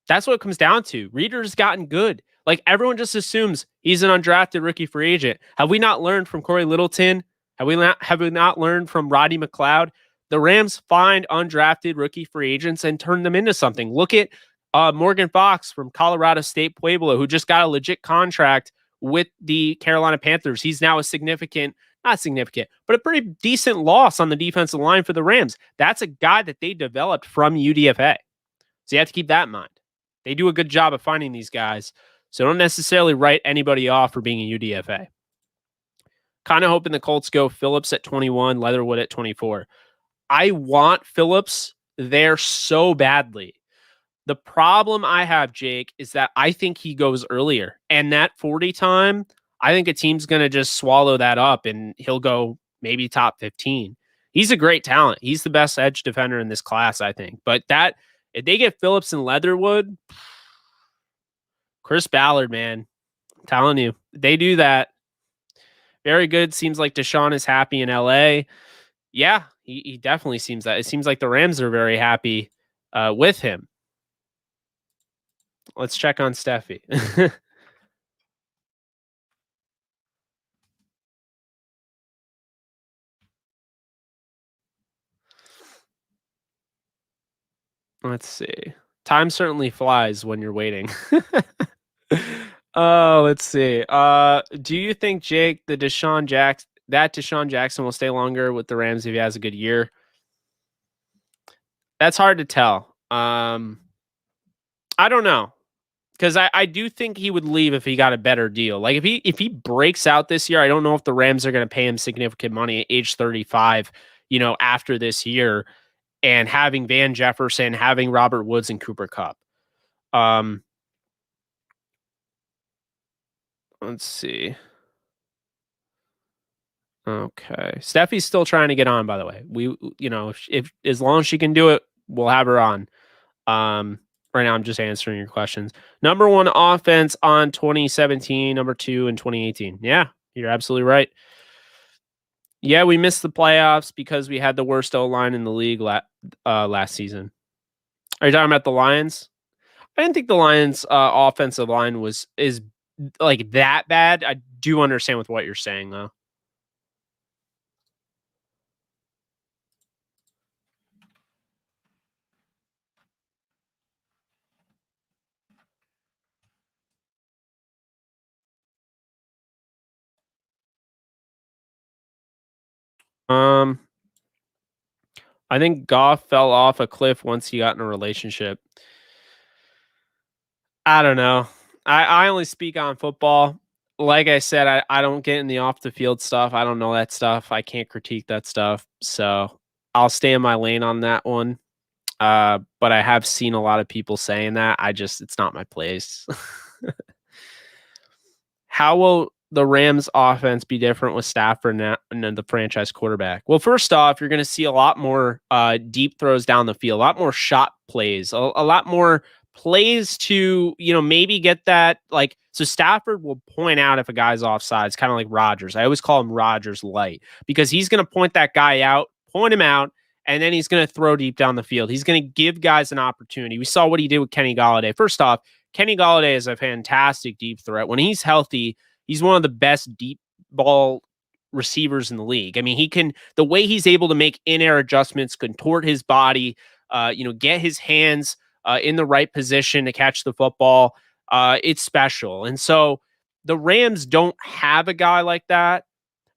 That's what it comes down to. Reeder's gotten good. Like, everyone just assumes he's an undrafted rookie free agent. Have we not learned from Corey Littleton? Have we not learned from Roddy McLeod? The Rams find undrafted rookie free agents and turn them into something. Look at Morgan Fox from Colorado State Pueblo, who just got a legit contract with the Carolina Panthers. He's now not significant, but a pretty decent loss on the defensive line for the Rams. That's a guy that they developed from UDFA. So you have to keep that in mind. They do a good job of finding these guys. So don't necessarily write anybody off for being a UDFA. Kind of hoping the Colts go Phillips at 21, Leatherwood at 24. I want Phillips there so badly. The problem I have, Jake, is that I think he goes earlier. And that 40 time, I think a team's going to just swallow that up and he'll go maybe top 15. He's a great talent. He's the best edge defender in this class, I think. But that, if they get Phillips and Leatherwood, Chris Ballard, man, I'm telling you, they do that. Very good. Seems like Deshaun is happy in LA. Yeah, he definitely seems that. It seems like the Rams are very happy with him. Let's check on Stephie. Let's see. Time certainly flies when you're waiting. Let's see. Do you think, Jake, that Deshaun Jackson will stay longer with the Rams if he has a good year? That's hard to tell. I don't know. Because I do think he would leave if he got a better deal. Like if he breaks out this year, I don't know if the Rams are going to pay him significant money at age 35, after this year, and having Van Jefferson, having Robert Woods and Cooper Kupp. Let's see. Okay. Steffi's still trying to get on, by the way. We, if as long as she can do it, we'll have her on. Right now I'm just answering your questions. Number 1 offense on 2017, number 2 in 2018. Yeah, you're absolutely right. Yeah, we missed the playoffs because we had the worst O-line in the league last season. Are you talking about the Lions? I didn't think the Lions' offensive line is like that bad. I do understand with what you're saying, though. I think Goff fell off a cliff once he got in a relationship. I don't know. I only speak on football. Like I said, I don't get in the off the field stuff. I don't know that stuff. I can't critique that stuff. So I'll stay in my lane on that one. But I have seen a lot of people saying that. It's not my place. How will the Rams offense be different with Stafford and the franchise quarterback? Well, first off, you're going to see a lot more deep throws down the field, a lot more shot plays, a lot more plays to, maybe get that. So Stafford will point out if a guy's offsides, kind of like Rodgers. I always call him Rodgers light because he's going to point that guy out, point him out, and then he's going to throw deep down the field. He's going to give guys an opportunity. We saw what he did with Kenny Golladay. First off, Kenny Golladay is a fantastic deep threat. When he's healthy, he's one of the best deep ball receivers in the league. I mean, the way he's able to make in-air adjustments, contort his body, get his hands in the right position to catch the football. It's special. And so the Rams don't have a guy like that,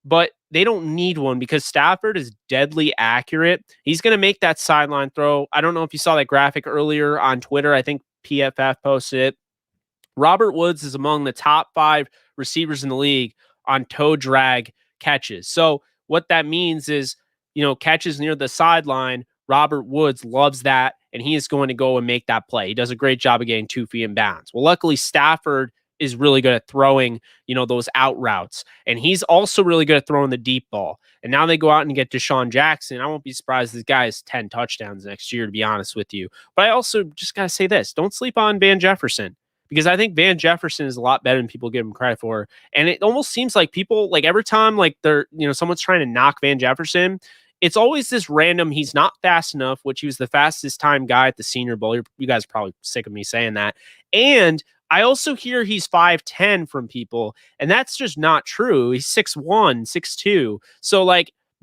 but they don't need one because Stafford is deadly accurate. He's going to make that sideline throw. I don't know if you saw that graphic earlier on Twitter. I think PFF posted it. Robert Woods is among the top 5 receivers in the league on toe drag catches. So what that means is, catches near the sideline, Robert Woods loves that, and he is going to go and make that play. He does a great job of getting 2 feet in bounds. Well, luckily Stafford is really good at throwing, those out routes. And he's also really good at throwing the deep ball. And now they go out and get Deshaun Jackson. I won't be surprised this guy has 10 touchdowns next year, to be honest with you. But I also just got to say this. Don't sleep on Van Jefferson, because I think Van Jefferson is a lot better than people give him credit for. And it almost seems like people, every time someone's trying to knock Van Jefferson, it's always this random, he's not fast enough, which he was the fastest time guy at the Senior Bowl. You guys are probably sick of me saying that. And I also hear he's 5'10" from people, and that's just not true. He's 6'1", 6'2". So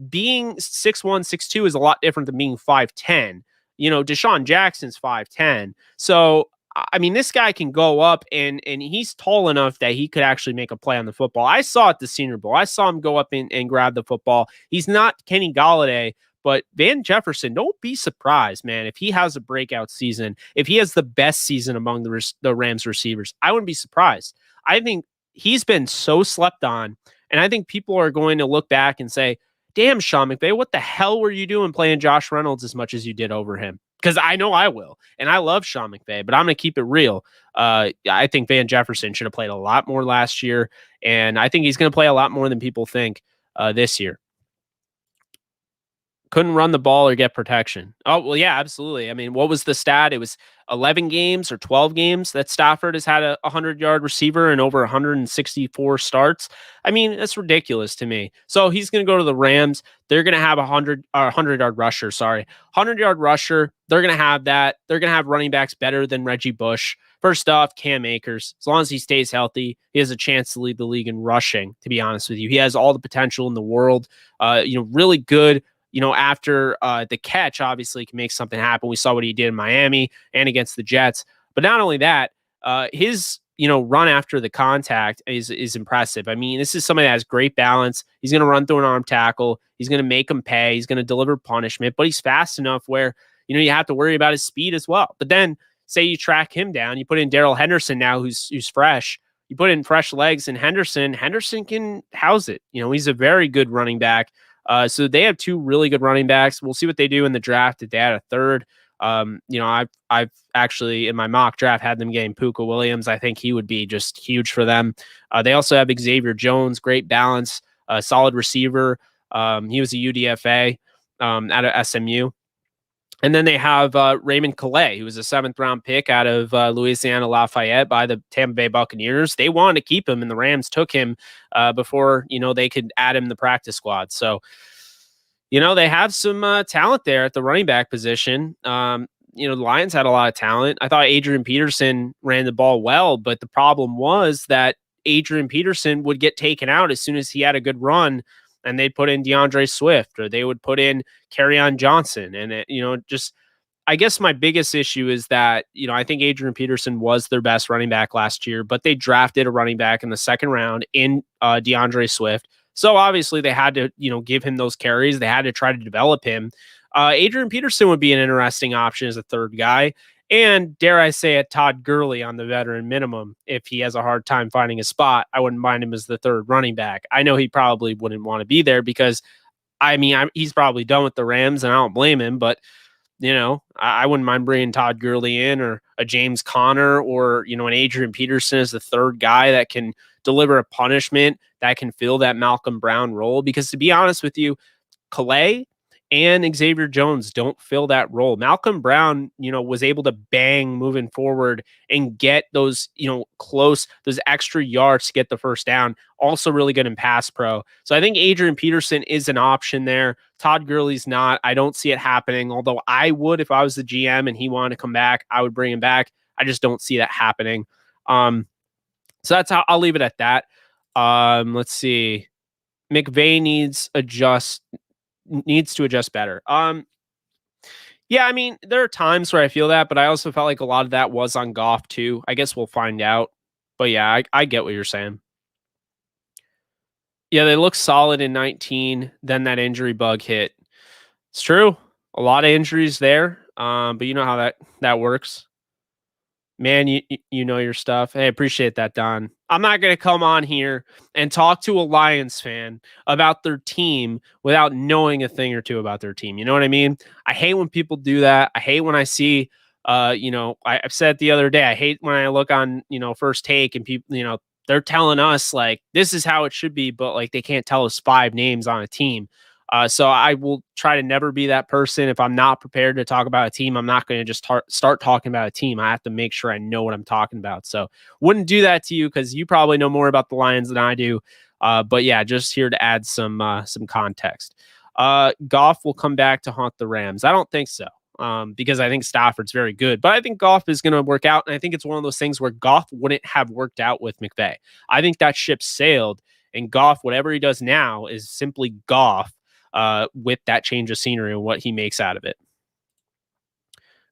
being 6'1", 6'2" is a lot different than being 5'10". Deshaun Jackson's 5'10". So I mean, this guy can go up and he's tall enough that he could actually make a play on the football. I saw at the Senior Bowl. I saw him go up and grab the football. He's not Kenny Golladay, but Van Jefferson, don't be surprised, man, if he has a breakout season, if he has the best season among the Rams receivers. I wouldn't be surprised. I think he's been so slept on, And I think people are going to look back and say, damn, Sean McVay, what the hell were you doing playing Josh Reynolds as much as you did over him? Because I know I will. And I love Sean McVay, but I'm going to keep it real. I think Van Jefferson should have played a lot more last year. And I think he's going to play a lot more than people think this year. Couldn't run the ball or get protection. Oh, well, yeah, absolutely. I mean, what was the stat? It was 11 games or 12 games that Stafford has had a 100-yard receiver and over 164 starts. I mean, that's ridiculous to me. So he's going to go to the Rams. They're going to have a 100-yard rusher, 100-yard rusher. They're going to have that. They're going to have running backs better than Reggie Bush. First off, Cam Akers. As long as he stays healthy, he has a chance to lead the league in rushing, to be honest with you. He has all the potential in the world. Really good. After the catch, obviously can make something happen. We saw what he did in Miami and against the Jets. But not only that, his run after the contact is impressive. I mean, this is somebody that has great balance. He's going to run through an arm tackle. He's going to make him pay. He's going to deliver punishment, but he's fast enough where you have to worry about his speed as well. But then say you track him down, you put in Darrell Henderson now, who's fresh. You put in fresh legs in Henderson. Henderson can house it. He's a very good running back. So they have two really good running backs. We'll see what they do in the draft if they add a third. I've actually in my mock draft had them getting Puka Williams. I think he would be just huge for them. They also have Xavier Jones, great balance, solid receiver. He was a UDFA out of SMU. And then they have Raymond Calais, who was a 7th-round pick out of Louisiana Lafayette by the Tampa Bay Buccaneers. They wanted to keep him, and the Rams took him before they could add him to the practice squad. So, they have some talent there at the running back position. The Lions had a lot of talent. I thought Adrian Peterson ran the ball well, but the problem was that Adrian Peterson would get taken out as soon as he had a good run. And they'd put in DeAndre Swift, or they would put in Kerryon Johnson. And, I guess my biggest issue is that, I think Adrian Peterson was their best running back last year, but they drafted a running back in the 2nd round in DeAndre Swift. So obviously they had to, give him those carries. They had to try to develop him. Adrian Peterson would be an interesting option as a third guy. And dare I say it, Todd Gurley on the veteran minimum. If he has a hard time finding a spot, I wouldn't mind him as the third running back. I know he probably wouldn't want to be there because, he's probably done with the Rams, and I don't blame him. But, I wouldn't mind bringing Todd Gurley in, or a James Conner, or, an Adrian Peterson as the third guy that can deliver a punishment, that can fill that Malcolm Brown role. Because to be honest with you, Calais and Xavier Jones don't fill that role. Malcolm Brown, was able to bang moving forward and get those, those extra yards to get the first down. Also really good in pass pro. So I think Adrian Peterson is an option there. Todd Gurley's not. I don't see it happening. Although I would, if I was the GM and he wanted to come back, I would bring him back. I just don't see that happening. So that's how I'll leave it at that. Let's see. McVay needs to adjust better. Yeah, I mean, there are times where I feel that, but I also felt like a lot of that was on Goff too. I guess we'll find out. But yeah, I get what you're saying. Yeah, they look solid in 19. Then that injury bug hit. It's true. A lot of injuries there. But you know how that works. Man, you know your stuff. Hey, appreciate that, Don. I'm not going to come on here and talk to a Lions fan about their team without knowing a thing or two about their team. You know what I mean? I hate when people do that. I hate when I see, I've said it the other day, I hate when I look on, First Take and people, they're telling us like, this is how it should be, but like they can't tell us 5 names on a team. So I will try to never be that person. If I'm not prepared to talk about a team, I'm not going to just start talking about a team. I have to make sure I know what I'm talking about. So wouldn't do that to you because you probably know more about the Lions than I do. But yeah, just here to add some context. Goff will come back to haunt the Rams. I don't think so. Because I think Stafford's very good, but I think Goff is going to work out. And I think it's one of those things where Goff wouldn't have worked out with McVay. I think that ship sailed, and Goff, whatever he does now, is simply Goff. With that change of scenery and what he makes out of it.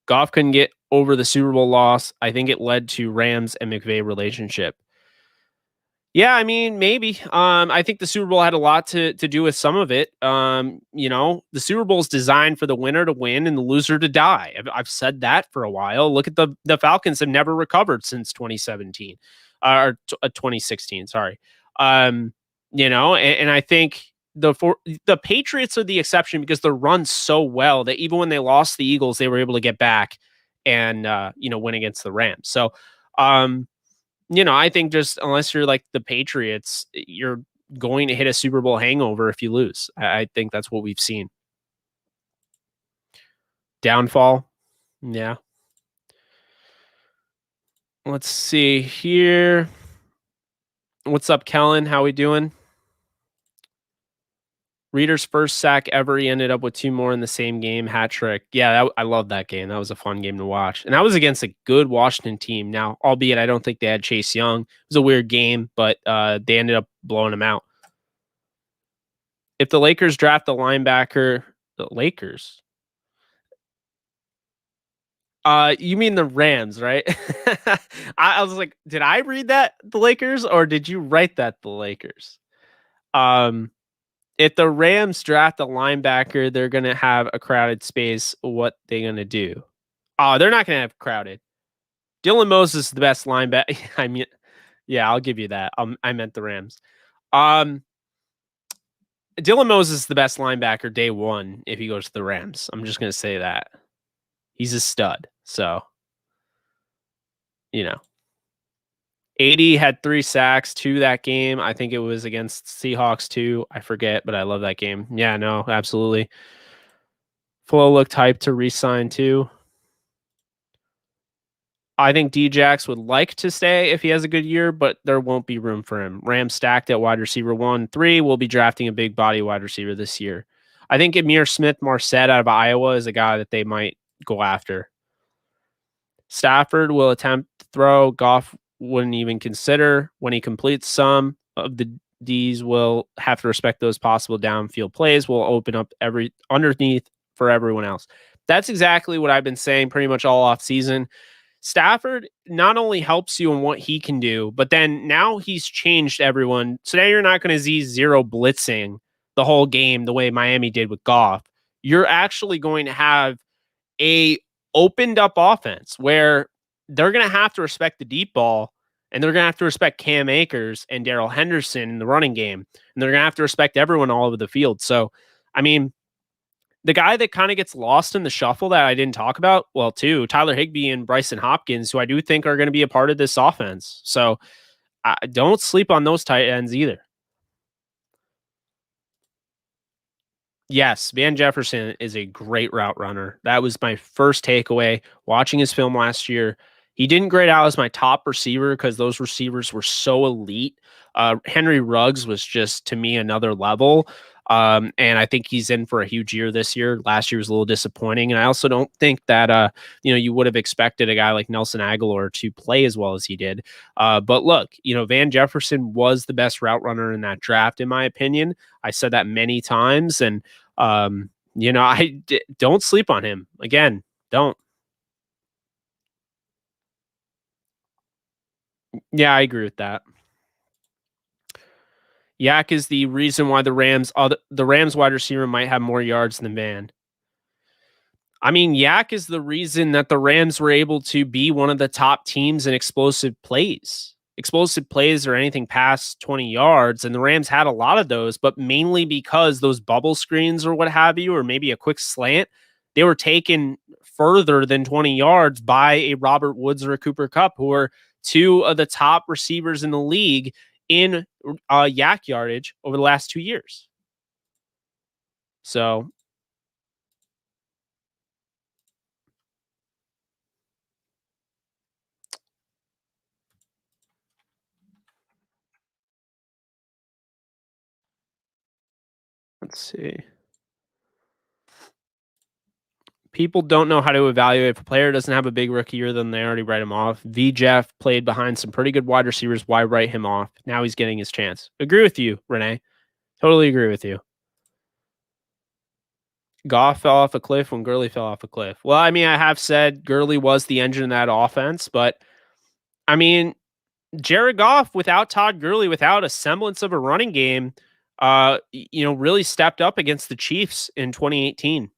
Goff couldn't get over the Super Bowl loss. I think it led to Rams and McVay relationship. Yeah, I mean, maybe. I think the Super Bowl had a lot to do with some of it. The Super Bowl is designed for the winner to win and the loser to die. I've said that for a while. Look at the Falcons have never recovered since 2017 or 2016. Sorry. and I think the Patriots are the exception because they're run so well that even when they lost the Eagles, they were able to get back and win against the Rams. So, I think just unless you're like the Patriots, you're going to hit a Super Bowl hangover if you lose. I think that's what we've seen. Downfall. Yeah. Let's see here. What's up, Kellen? How we doing? Reader's first sack ever. He ended up with 2 more in the same game. Hat trick. Yeah, I love that game. That was a fun game to watch. And that was against a good Washington team. Now, albeit I don't think they had Chase Young. It was a weird game, but they ended up blowing him out. If the Lakers draft the linebacker, the Lakers? You mean the Rams, right? I was like, did I read that the Lakers or did you write that the Lakers? If the Rams draft a linebacker, they're gonna have a crowded space. What they gonna do? Oh, they're not gonna have crowded. Dylan Moses is the best linebacker. I mean, yeah, I'll give you that. I meant the Rams. Dylan Moses is the best linebacker day one if he goes to the Rams. I'm just gonna say that. He's a stud. So, 80 had 3 sacks, 2 that game. I think it was against Seahawks too. I forget, but I love that game. Yeah, no, absolutely. Flo looked hyped to re-sign too. I think Djax would like to stay if he has a good year, but there won't be room for him. Rams stacked at wide receiver 1. 3 will be drafting a big body wide receiver this year. I think Amir Smith-Marset out of Iowa is a guy that they might go after. Stafford will attempt to throw. Goff wouldn't even consider. When he completes some of the D's, will have to respect those possible downfield plays. Will open up every underneath for everyone else. That's exactly what I've been saying pretty much all off season. Stafford not only helps you in what he can do, but then now he's changed everyone. So now you're not going to see zero blitzing the whole game the way Miami did with Goff. You're actually going to have a opened up offense where they're going to have to respect the deep ball and they're going to have to respect Cam Akers and Darrell Henderson in the running game. And they're going to have to respect everyone all over the field. So, I mean, the guy that kind of gets lost in the shuffle that I didn't talk about, well, too, Tyler Higbee and Bryson Hopkins, who I do think are going to be a part of this offense. So don't sleep on those tight ends either. Yes, Van Jefferson is a great route runner. That was my first takeaway watching his film last year. He didn't grade out as my top receiver because those receivers were so elite. Henry Ruggs was just, to me, another level. And I think he's in for a huge year this year. Last year was a little disappointing. And I also don't think that, you would have expected a guy like Nelson Aguilar to play as well as he did. But look, Van Jefferson was the best route runner in that draft, in my opinion. I said that many times. And, don't sleep on him. Again, don't. Yeah, I agree with that. Yak is the reason why the Rams wide receiver might have more yards than Van. I mean, Yak is the reason that the Rams were able to be one of the top teams in explosive plays. Explosive plays or anything past 20 yards. And the Rams had a lot of those, but mainly because those bubble screens or what have you, or maybe a quick slant, they were taken further than 20 yards by a Robert Woods or a Cooper Kupp, who are 2 of the top receivers in the league in yak yardage over the last 2 years. So let's see. People don't know how to evaluate. If a player doesn't have a big rookie year, then they already write him off. Jeff played behind some pretty good wide receivers. Why write him off? Now he's getting his chance. Agree with you, Renee. Totally agree with you. Goff fell off a cliff when Gurley fell off a cliff. Well, I mean, I have said Gurley was the engine of that offense, but I mean, Jared Goff without Todd Gurley, without a semblance of a running game, really stepped up against the Chiefs in 2018.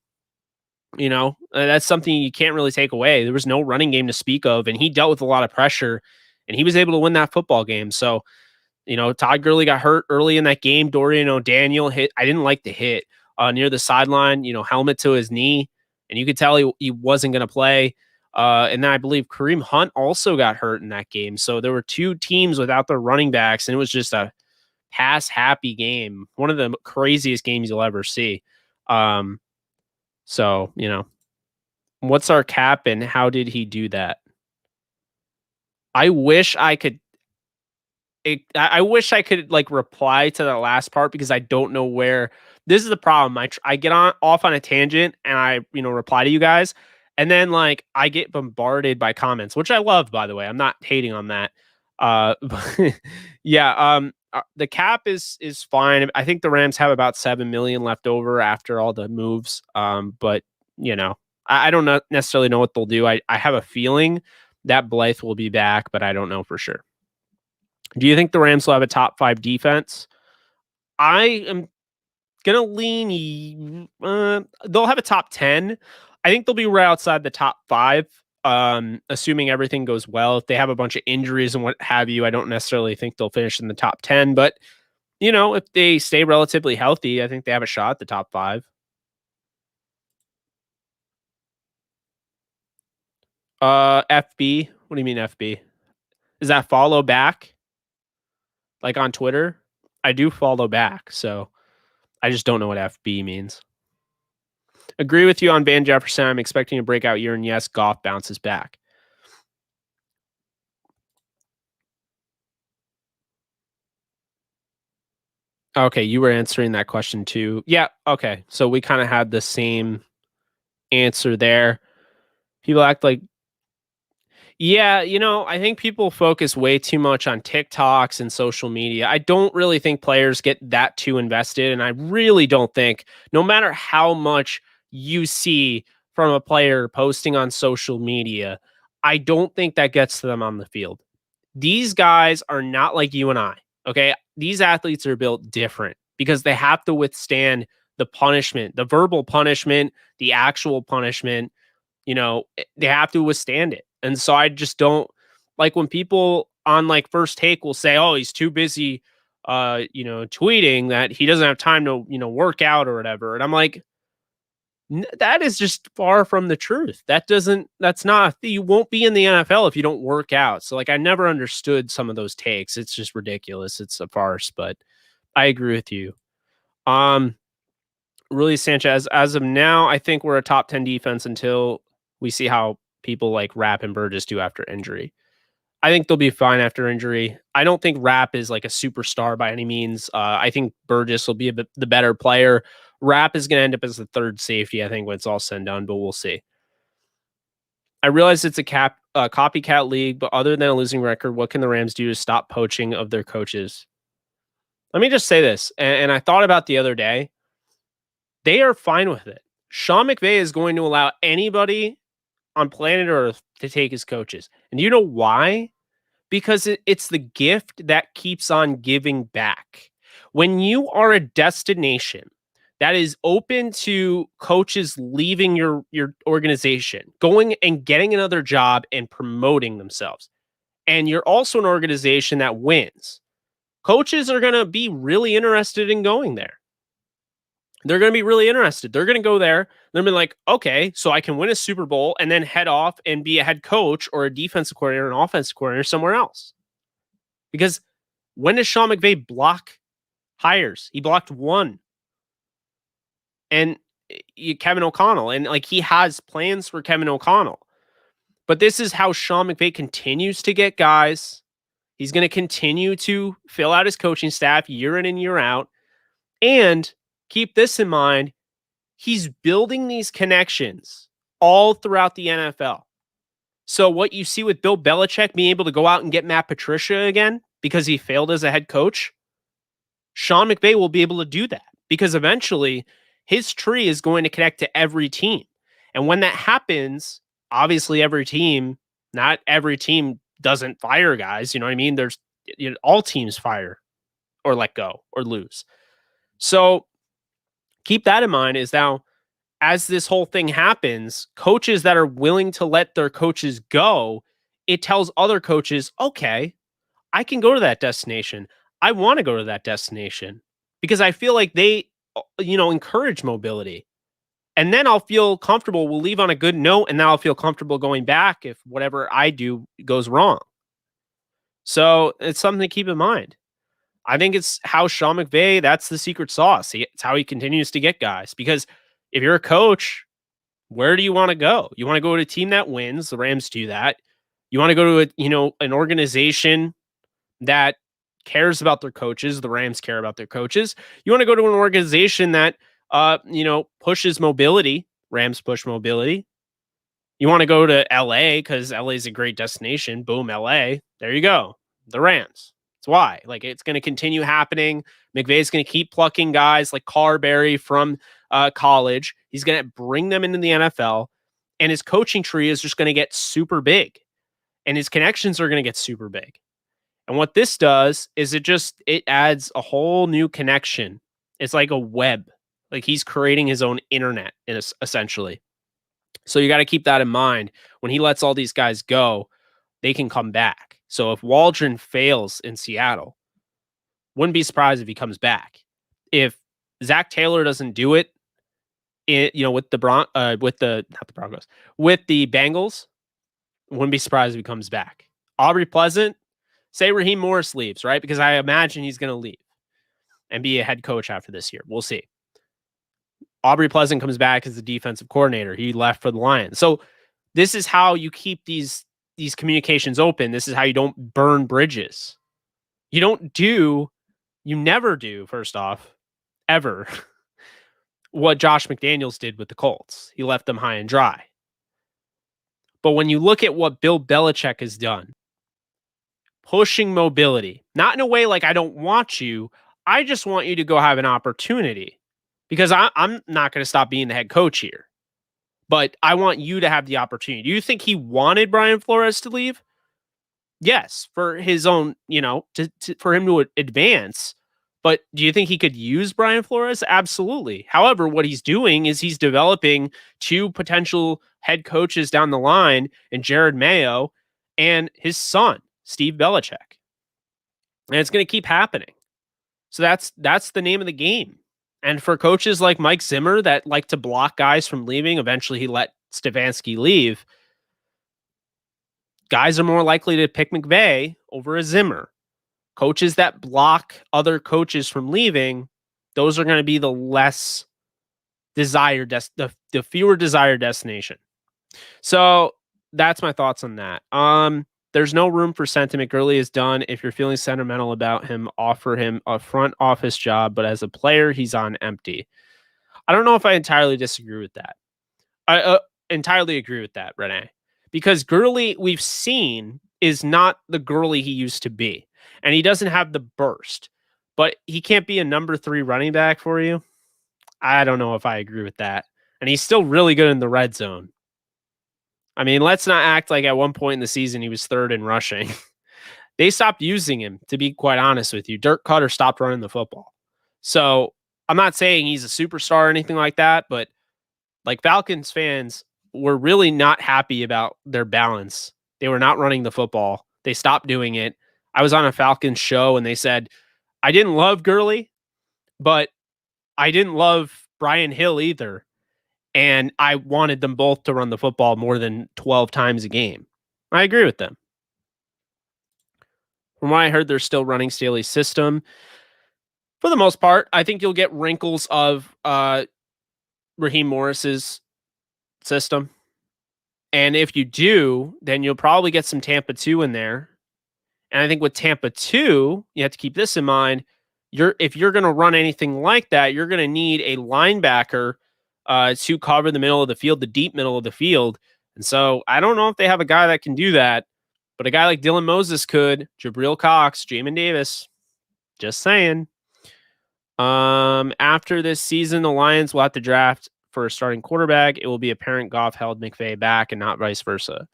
That's something you can't really take away. There was no running game to speak of, and he dealt with a lot of pressure, and he was able to win that football game. So Todd Gurley got hurt early in that game. Dorian O'Daniel hit. I didn't like the hit near the sideline, helmet to his knee. And you could tell he wasn't going to play. And then I believe Kareem Hunt also got hurt in that game. So there were two teams without their running backs, and it was just a pass happy game. One of the craziest games you'll ever see. So, what's our cap and how did he do that? I wish I could like reply to the last part because I don't know where. This is the problem. I get off on a tangent and I reply to you guys, and then like I get bombarded by comments, which I love, by the way. I'm not hating on that. But yeah. The cap is fine. I think the Rams have about 7 million left over after all the moves. But I don't necessarily know what they'll do. I have a feeling that Blythe will be back, but I don't know for sure. Do you think the Rams will have a top 5 defense? I am going to lean. They'll have a top 10. I think they'll be right outside the top 5, assuming everything goes well. If they have a bunch of injuries and what have you, I don't necessarily think they'll finish in the top 10. But, if they stay relatively healthy, I think they have a shot at the top 5. FB? What do you mean FB? Is that follow back? Like on Twitter? I do follow back, so I just don't know what FB means. Agree with you on Van Jefferson. I'm expecting a breakout year, and yes, Goff bounces back. Okay, you were answering that question too. Yeah, okay. So we kind of had the same answer there. People act like, yeah, I think people focus way too much on TikToks and social media. I don't really think players get that too invested. And I really don't think, no matter how much you see from a player posting on social media, I don't think that gets to them on the field. These guys are not like you and I. Okay. These athletes are built different because they have to withstand the punishment, the verbal punishment, the actual punishment. They have to withstand it. And so I just don't like when people on like First Take will say, "Oh, he's too busy tweeting that he doesn't have time to, work out or whatever." And I'm like, that is just far from the truth. That's not, you won't be in the NFL if you don't work out. So like, I never understood some of those takes. It's just ridiculous. It's a farce, but I agree with you. Really, Sanchez, as of now, I think we're a top 10 defense until we see how people like Rapp and Burgess do after injury. I think they'll be fine after injury. I don't think Rapp is like a superstar by any means. I think Burgess will be the better player. Rapp is going to end up as the third safety, I think, when it's all said and done, but we'll see. I realize it's a copycat league, but other than a losing record, what can the Rams do to stop poaching of their coaches? Let me just say this, and I thought about the other day. They are fine with it. Sean McVay is going to allow anybody on planet Earth to take his coaches. And you know why? Because it's the gift that keeps on giving back. When you are a destination that is open to coaches leaving your organization, going and getting another job and promoting themselves, and you're also an organization that wins, coaches are going to be really interested in going there. They're going to be really interested. They're going to go there. They're going to be like, okay, so I can win a Super Bowl and then head off and be a head coach or a defensive coordinator, an offensive coordinator somewhere else. Because when does Sean McVay block hires? He blocked one. And Kevin O'Connell. And like he has plans for Kevin O'Connell. But this is how Sean McVay continues to get guys. He's going to continue to fill out his coaching staff year in and year out. And keep this in mind, he's building these connections all throughout the NFL. So what you see with Bill Belichick being able to go out and get Matt Patricia again because he failed as a head coach, Sean McVay will be able to do that because eventually his tree is going to connect to every team. And when that happens, obviously not every team doesn't fire guys. You know what I mean? There's all teams fire or let go or lose. So keep that in mind is now as this whole thing happens, coaches that are willing to let their coaches go, it tells other coaches, okay, I can go to that destination. I want to go to that destination because I feel like they, encourage mobility. And then I'll feel comfortable. We'll leave on a good note, and then I'll feel comfortable going back if whatever I do goes wrong. So it's something to keep in mind. I think it's how Sean McVay, that's the secret sauce. It's how he continues to get guys. Because if you're a coach, where do you want to go? You want to go to a team that wins. The Rams do that. You want to go to an organization that cares about their coaches. The Rams care about their coaches. You want to go to an organization that pushes mobility. Rams push mobility. You want to go to LA because LA is a great destination. Boom, LA. There you go. The Rams. That's why. Like, it's going to continue happening. McVay's going to keep plucking guys like Carberry from college. He's going to bring them into the NFL, and his coaching tree is just going to get super big, and his connections are going to get super big. And what this does is it adds a whole new connection. It's like a web. Like, he's creating his own internet, essentially. So you got to keep that in mind. When he lets all these guys go, they can come back. So if Waldron fails in Seattle, wouldn't be surprised if he comes back. If Zach Taylor doesn't do it, with the Bengals, wouldn't be surprised if he comes back. Aubrey Pleasant, say Raheem Morris leaves, right? Because I imagine he's going to leave and be a head coach after this year. We'll see. Aubrey Pleasant comes back as the defensive coordinator. He left for the Lions. So this is how you keep these communications open. This is how you don't burn bridges. You never do, first off, ever, what Josh McDaniels did with the Colts. He left them high and dry. But when you look at what Bill Belichick has done, pushing mobility, not in a way like I don't want you, I just want you to go have an opportunity. Because I'm not going to stop being the head coach here. But I want you to have the opportunity. Do you think he wanted Brian Flores to leave? Yes, for his own, for him to advance. But do you think he could use Brian Flores? Absolutely. However, what he's doing is he's developing two potential head coaches down the line in Jared Mayo and his son, Steve Belichick. And it's going to keep happening. So that's the name of the game. And for coaches like Mike Zimmer that like to block guys from leaving, eventually he let Stefanski leave. Guys are more likely to pick McVay over a Zimmer. Coaches that block other coaches from leaving, those are going to be the less desired, the fewer desired destination. So that's my thoughts on that. There's no room for sentiment. Gurley is done. If you're feeling sentimental about him, offer him a front office job. But as a player, he's on empty. I don't know if I entirely disagree with that. I entirely agree with that, Renee. Because Gurley, we've seen, is not the Gurley he used to be. And he doesn't have the burst. But he can't be a number 3 running back for you. I don't know if I agree with that. And he's still really good in the red zone. I mean, let's not act like at one point in the season he was 3rd in rushing. They stopped using him, to be quite honest with you. Dirk Cutter stopped running the football. So I'm not saying he's a superstar or anything like that, but like Falcons fans were really not happy about their balance. They were not running the football. They stopped doing it. I was on a Falcons show and they said, I didn't love Gurley, but I didn't love Brian Hill either. And I wanted them both to run the football more than 12 times a game. I agree with them. From what I heard, they're still running Staley's system. For the most part, I think you'll get wrinkles of Raheem Morris's system. And if you do, then you'll probably get some Tampa 2 in there. And I think with Tampa 2, you have to keep this in mind. If you're going to run anything like that, you're going to need a linebacker to cover the middle of the field, the deep middle of the field. And so I don't know if they have a guy that can do that, but a guy like Dylan Moses could, Jabril Cox, Jamin Davis, just saying. After this season, the Lions will have to draft for a starting quarterback. It will be apparent Goff held McVay back and not vice versa.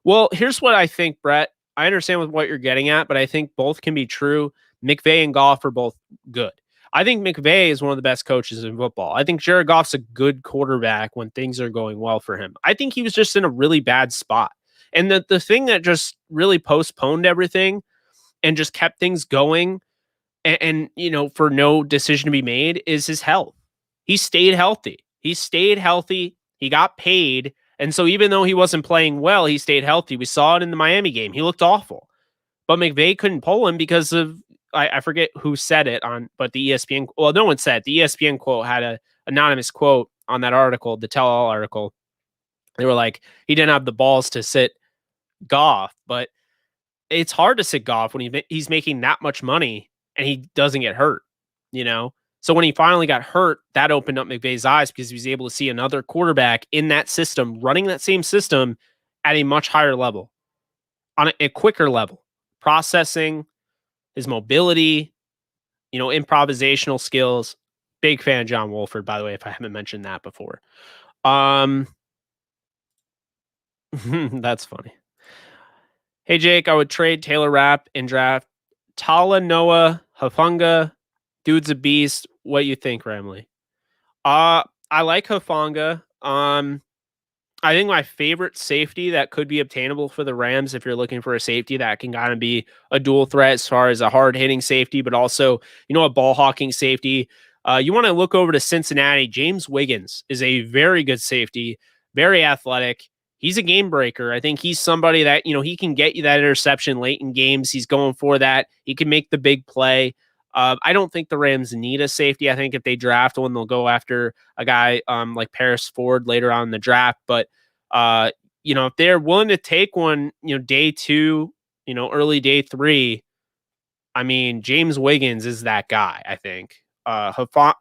Well, here's what I think, Brett. I understand with what you're getting at, but I think both can be true. McVay and Goff are both good. I think McVay is one of the best coaches in football. I think Jared Goff's a good quarterback when things are going well for him. I think he was just in a really bad spot. And the thing that just really postponed everything and just kept things going and for no decision to be made is his health. He stayed healthy. He got paid. And so even though he wasn't playing well, he stayed healthy. We saw it in the Miami game. He looked awful. But McVay couldn't pull him because of, I forget who said it but the ESPN, well, no one said it. The ESPN quote had an anonymous quote on that article, the tell all article. They were like, he didn't have the balls to sit Goff, but it's hard to sit Goff when he's making that much money and he doesn't get hurt, So when he finally got hurt, that opened up McVay's eyes because he was able to see another quarterback in that system, running that same system at a much higher level, on a quicker level, processing, his mobility, improvisational skills. Big fan of John Wolford, by the way, if I haven't mentioned that before. That's funny. Hey, Jake, I would trade Taylor Rapp and draft Talanoa Hufanga. Dude's a beast. What you think, Ramley? I like Hufanga. I think my favorite safety that could be obtainable for the Rams, if you're looking for a safety that can kind of be a dual threat as far as a hard-hitting safety, but also, a ball-hawking safety. You want to look over to Cincinnati. James Wiggins is a very good safety, very athletic. He's a game breaker. I think he's somebody that, he can get you that interception late in games. He's going for that. He can make the big play. I don't think the Rams need a safety. I think if they draft one, they'll go after a guy like Paris Ford later on in the draft. But, if they're willing to take one, day 2, early day 3, I mean, James Wiggins is that guy, I think. I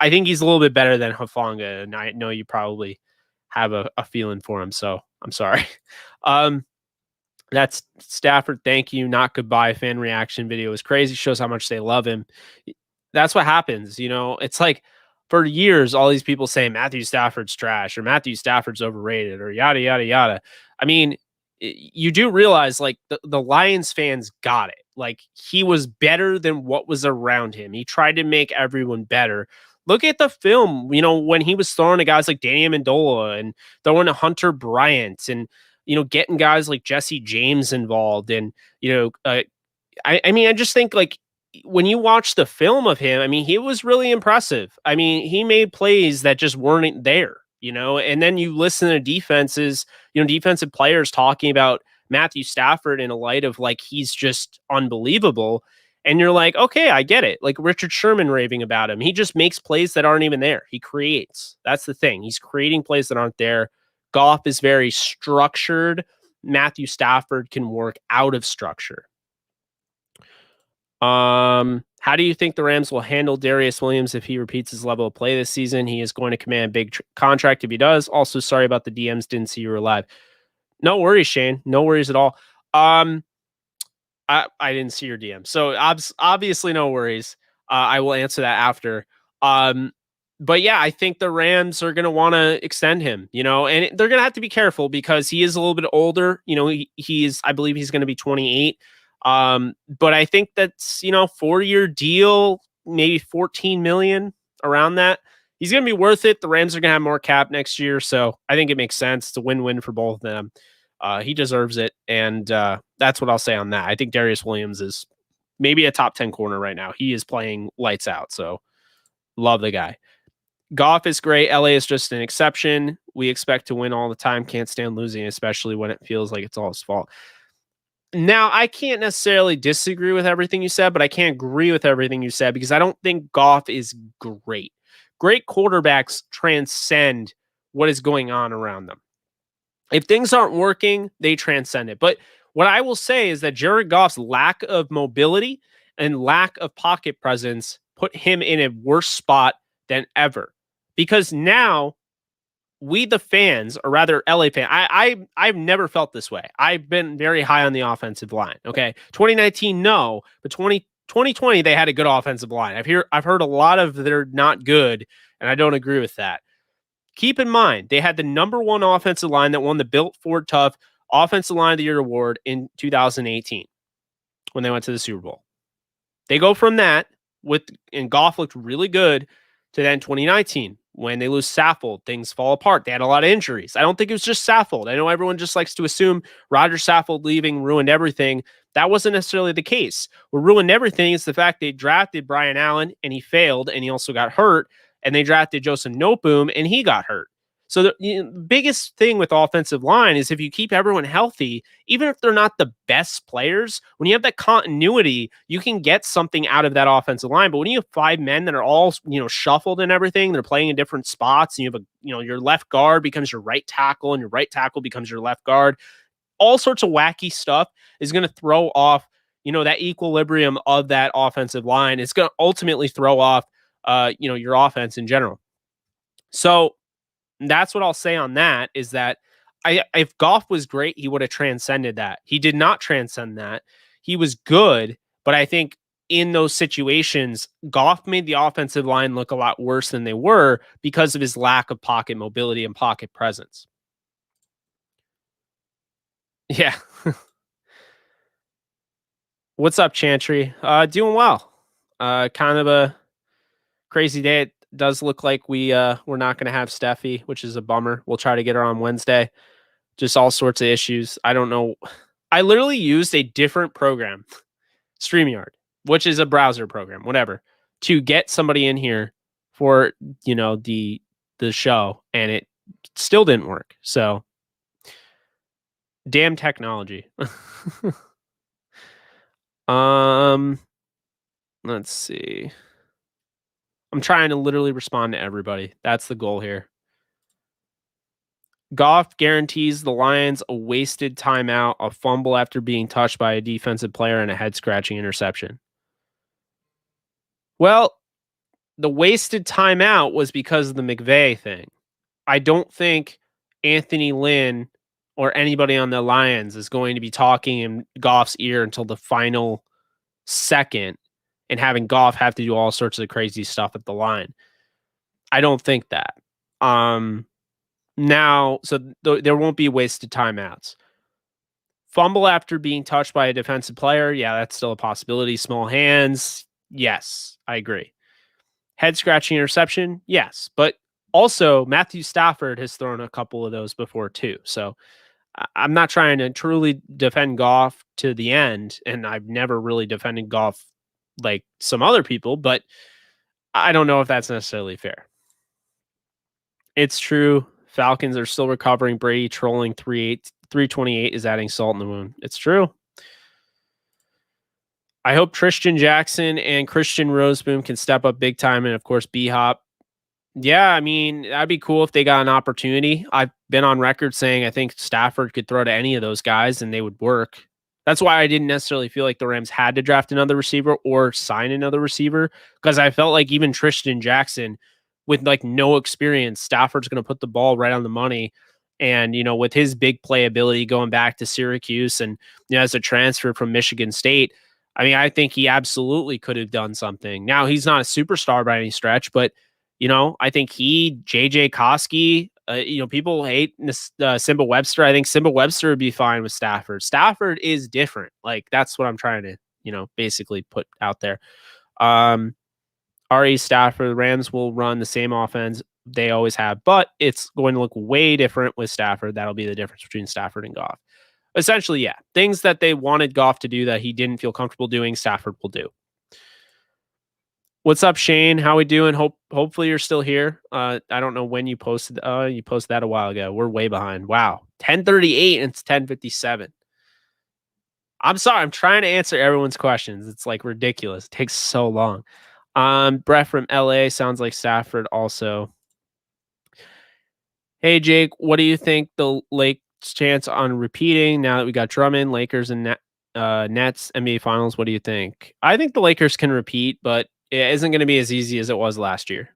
think he's a little bit better than Hufanga, and I know you probably have a feeling for him, so I'm sorry. That's Stafford. Thank you. Not goodbye. Fan reaction video is crazy. Shows how much they love him. That's what happens. It's like for years, all these people say Matthew Stafford's trash or Matthew Stafford's overrated or yada, yada, yada. I mean, you do realize like the Lions fans got it. Like he was better than what was around him. He tried to make everyone better. Look at the film, when he was throwing to guys like Danny Amendola and throwing to Hunter Bryant and, getting guys like Jesse James involved. And, I just think like when you watch the film of him, I mean, he was really impressive. I mean, he made plays that just weren't there, and then you listen to defenses, defensive players talking about Matthew Stafford in a light of like, he's just unbelievable. And you're like, okay, I get it. Like Richard Sherman raving about him. He just makes plays that aren't even there. He creates. That's the thing. He's creating plays that aren't there. Goff is very structured. Matthew Stafford can work out of structure. How do you think the Rams will handle Darius Williams if he repeats his level of play this season? He is going to command a big contract if he does. Also, sorry about the DMs. Didn't see you were live. No worries, Shane. No worries at all. I didn't see your DM. So obviously no worries. I will answer that after. But yeah, I think the Rams are going to want to extend him, and they're going to have to be careful because he is a little bit older. I believe he's going to be 28. But I think that's, 4-year deal, maybe 14 million around that. He's going to be worth it. The Rams are going to have more cap next year. So I think it makes sense. It's a win-win for both of them. He deserves it. And that's what I'll say on that. I think Darius Williams is maybe a top 10 corner right now. He is playing lights out. So love the guy. Goff is great. LA is just an exception. We expect to win all the time. Can't stand losing, especially when it feels like it's all his fault. Now, I can't necessarily disagree with everything you said, but I can't agree with everything you said because I don't think Goff is great. Great quarterbacks transcend what is going on around them. If things aren't working, they transcend it. But what I will say is that Jared Goff's lack of mobility and lack of pocket presence put him in a worse spot than ever. Because now we, the fans, or rather LA fans, I've never felt this way. I've been very high on the offensive line. Okay. 2019, no, but 2020, they had a good offensive line. I've heard a lot of they're not good, and I don't agree with that. Keep in mind, they had the number one offensive line that won the Built Ford Tough Offensive Line of the Year award in 2018 when they went to the Super Bowl. They go from that and Goff looked really good to then 2019 When they lose Saffold, things fall apart. They had a lot of injuries. I don't think it was just Saffold. I know everyone just likes to assume Roger Saffold leaving ruined everything. That wasn't necessarily the case. What ruined everything is the fact they drafted Brian Allen and he failed and he also got hurt. And they drafted Joseph Noteboom and he got hurt. So the biggest thing with offensive line is if you keep everyone healthy, even if they're not the best players, when you have that continuity, you can get something out of that offensive line. But when you have 5 men that are all, shuffled and everything, they're playing in different spots, and you have your left guard becomes your right tackle and your right tackle becomes your left guard. All sorts of wacky stuff is going to throw off, that equilibrium of that offensive line. It's going to ultimately throw off, your offense in general. So that's what I'll say on that is that if Goff was great, he would have transcended that. He did not transcend that. He was good, but I think in those situations, Goff made the offensive line look a lot worse than they were because of his lack of pocket mobility and pocket presence. Yeah. What's up, Chantry? Doing well. Kind of a crazy day. It does look like we're not going to have Stephie, which is a bummer. We'll try to get her on Wednesday. Just all sorts of issues. I don't know. I literally used a different program, StreamYard, which is a browser program, whatever, to get somebody in here for, the show, and it still didn't work. So damn technology. Let's see. I'm trying to literally respond to everybody. That's the goal here. Goff guarantees the Lions a wasted timeout, a fumble after being touched by a defensive player, and a head-scratching interception. Well, the wasted timeout was because of the McVay thing. I don't think Anthony Lynn or anybody on the Lions is going to be talking in Goff's ear until the final second and having Goff have to do all sorts of crazy stuff at the line. I don't think that. Now, so there won't be wasted timeouts. Fumble after being touched by a defensive player, yeah, that's still a possibility. Small hands, yes, I agree. Head scratching interception, yes, but also Matthew Stafford has thrown a couple of those before too. So I'm not trying to truly defend Goff to the end, and I've never really defended Goff like some other people, but I don't know if that's necessarily fair. It's true. Falcons are still recovering. Brady trolling 328 is adding salt in the wound. It's true. I hope Tristan Jackson and Christian Roseboom can step up big time. And of course, B-Hop. Yeah, I mean, that'd be cool if they got an opportunity. I've been on record saying I think Stafford could throw to any of those guys and they would work. That's why I didn't necessarily feel like the Rams had to draft another receiver or sign another receiver, because I felt like even Tristan Jackson, with like no experience, Stafford's going to put the ball right on the money. And, with his big playability going back to Syracuse and, as a transfer from Michigan State, I mean, I think he absolutely could have done something. Now, he's not a superstar by any stretch, but, I think JJ Koski, people hate Simba Webster. I think Simba Webster would be fine with Stafford. Stafford is different. Like, that's what I'm trying to, basically put out there. R.E. Stafford, the Rams will run the same offense they always have, but it's going to look way different with Stafford. That'll be the difference between Stafford and Goff. Essentially, yeah. Things that they wanted Goff to do that he didn't feel comfortable doing, Stafford will do. What's up, Shane? How we doing? Hopefully you're still here. I don't know when you posted. You posted that a while ago. We're way behind. Wow, 10:38 and it's 10:57. I'm sorry. I'm trying to answer everyone's questions. It's like ridiculous. It takes so long. Brett from LA sounds like Stafford also. Hey Jake, what do you think the Lakers' chance on repeating now that we got Drummond, Lakers, and Nets NBA Finals? What do you think? I think the Lakers can repeat, but it isn't going to be as easy as it was last year.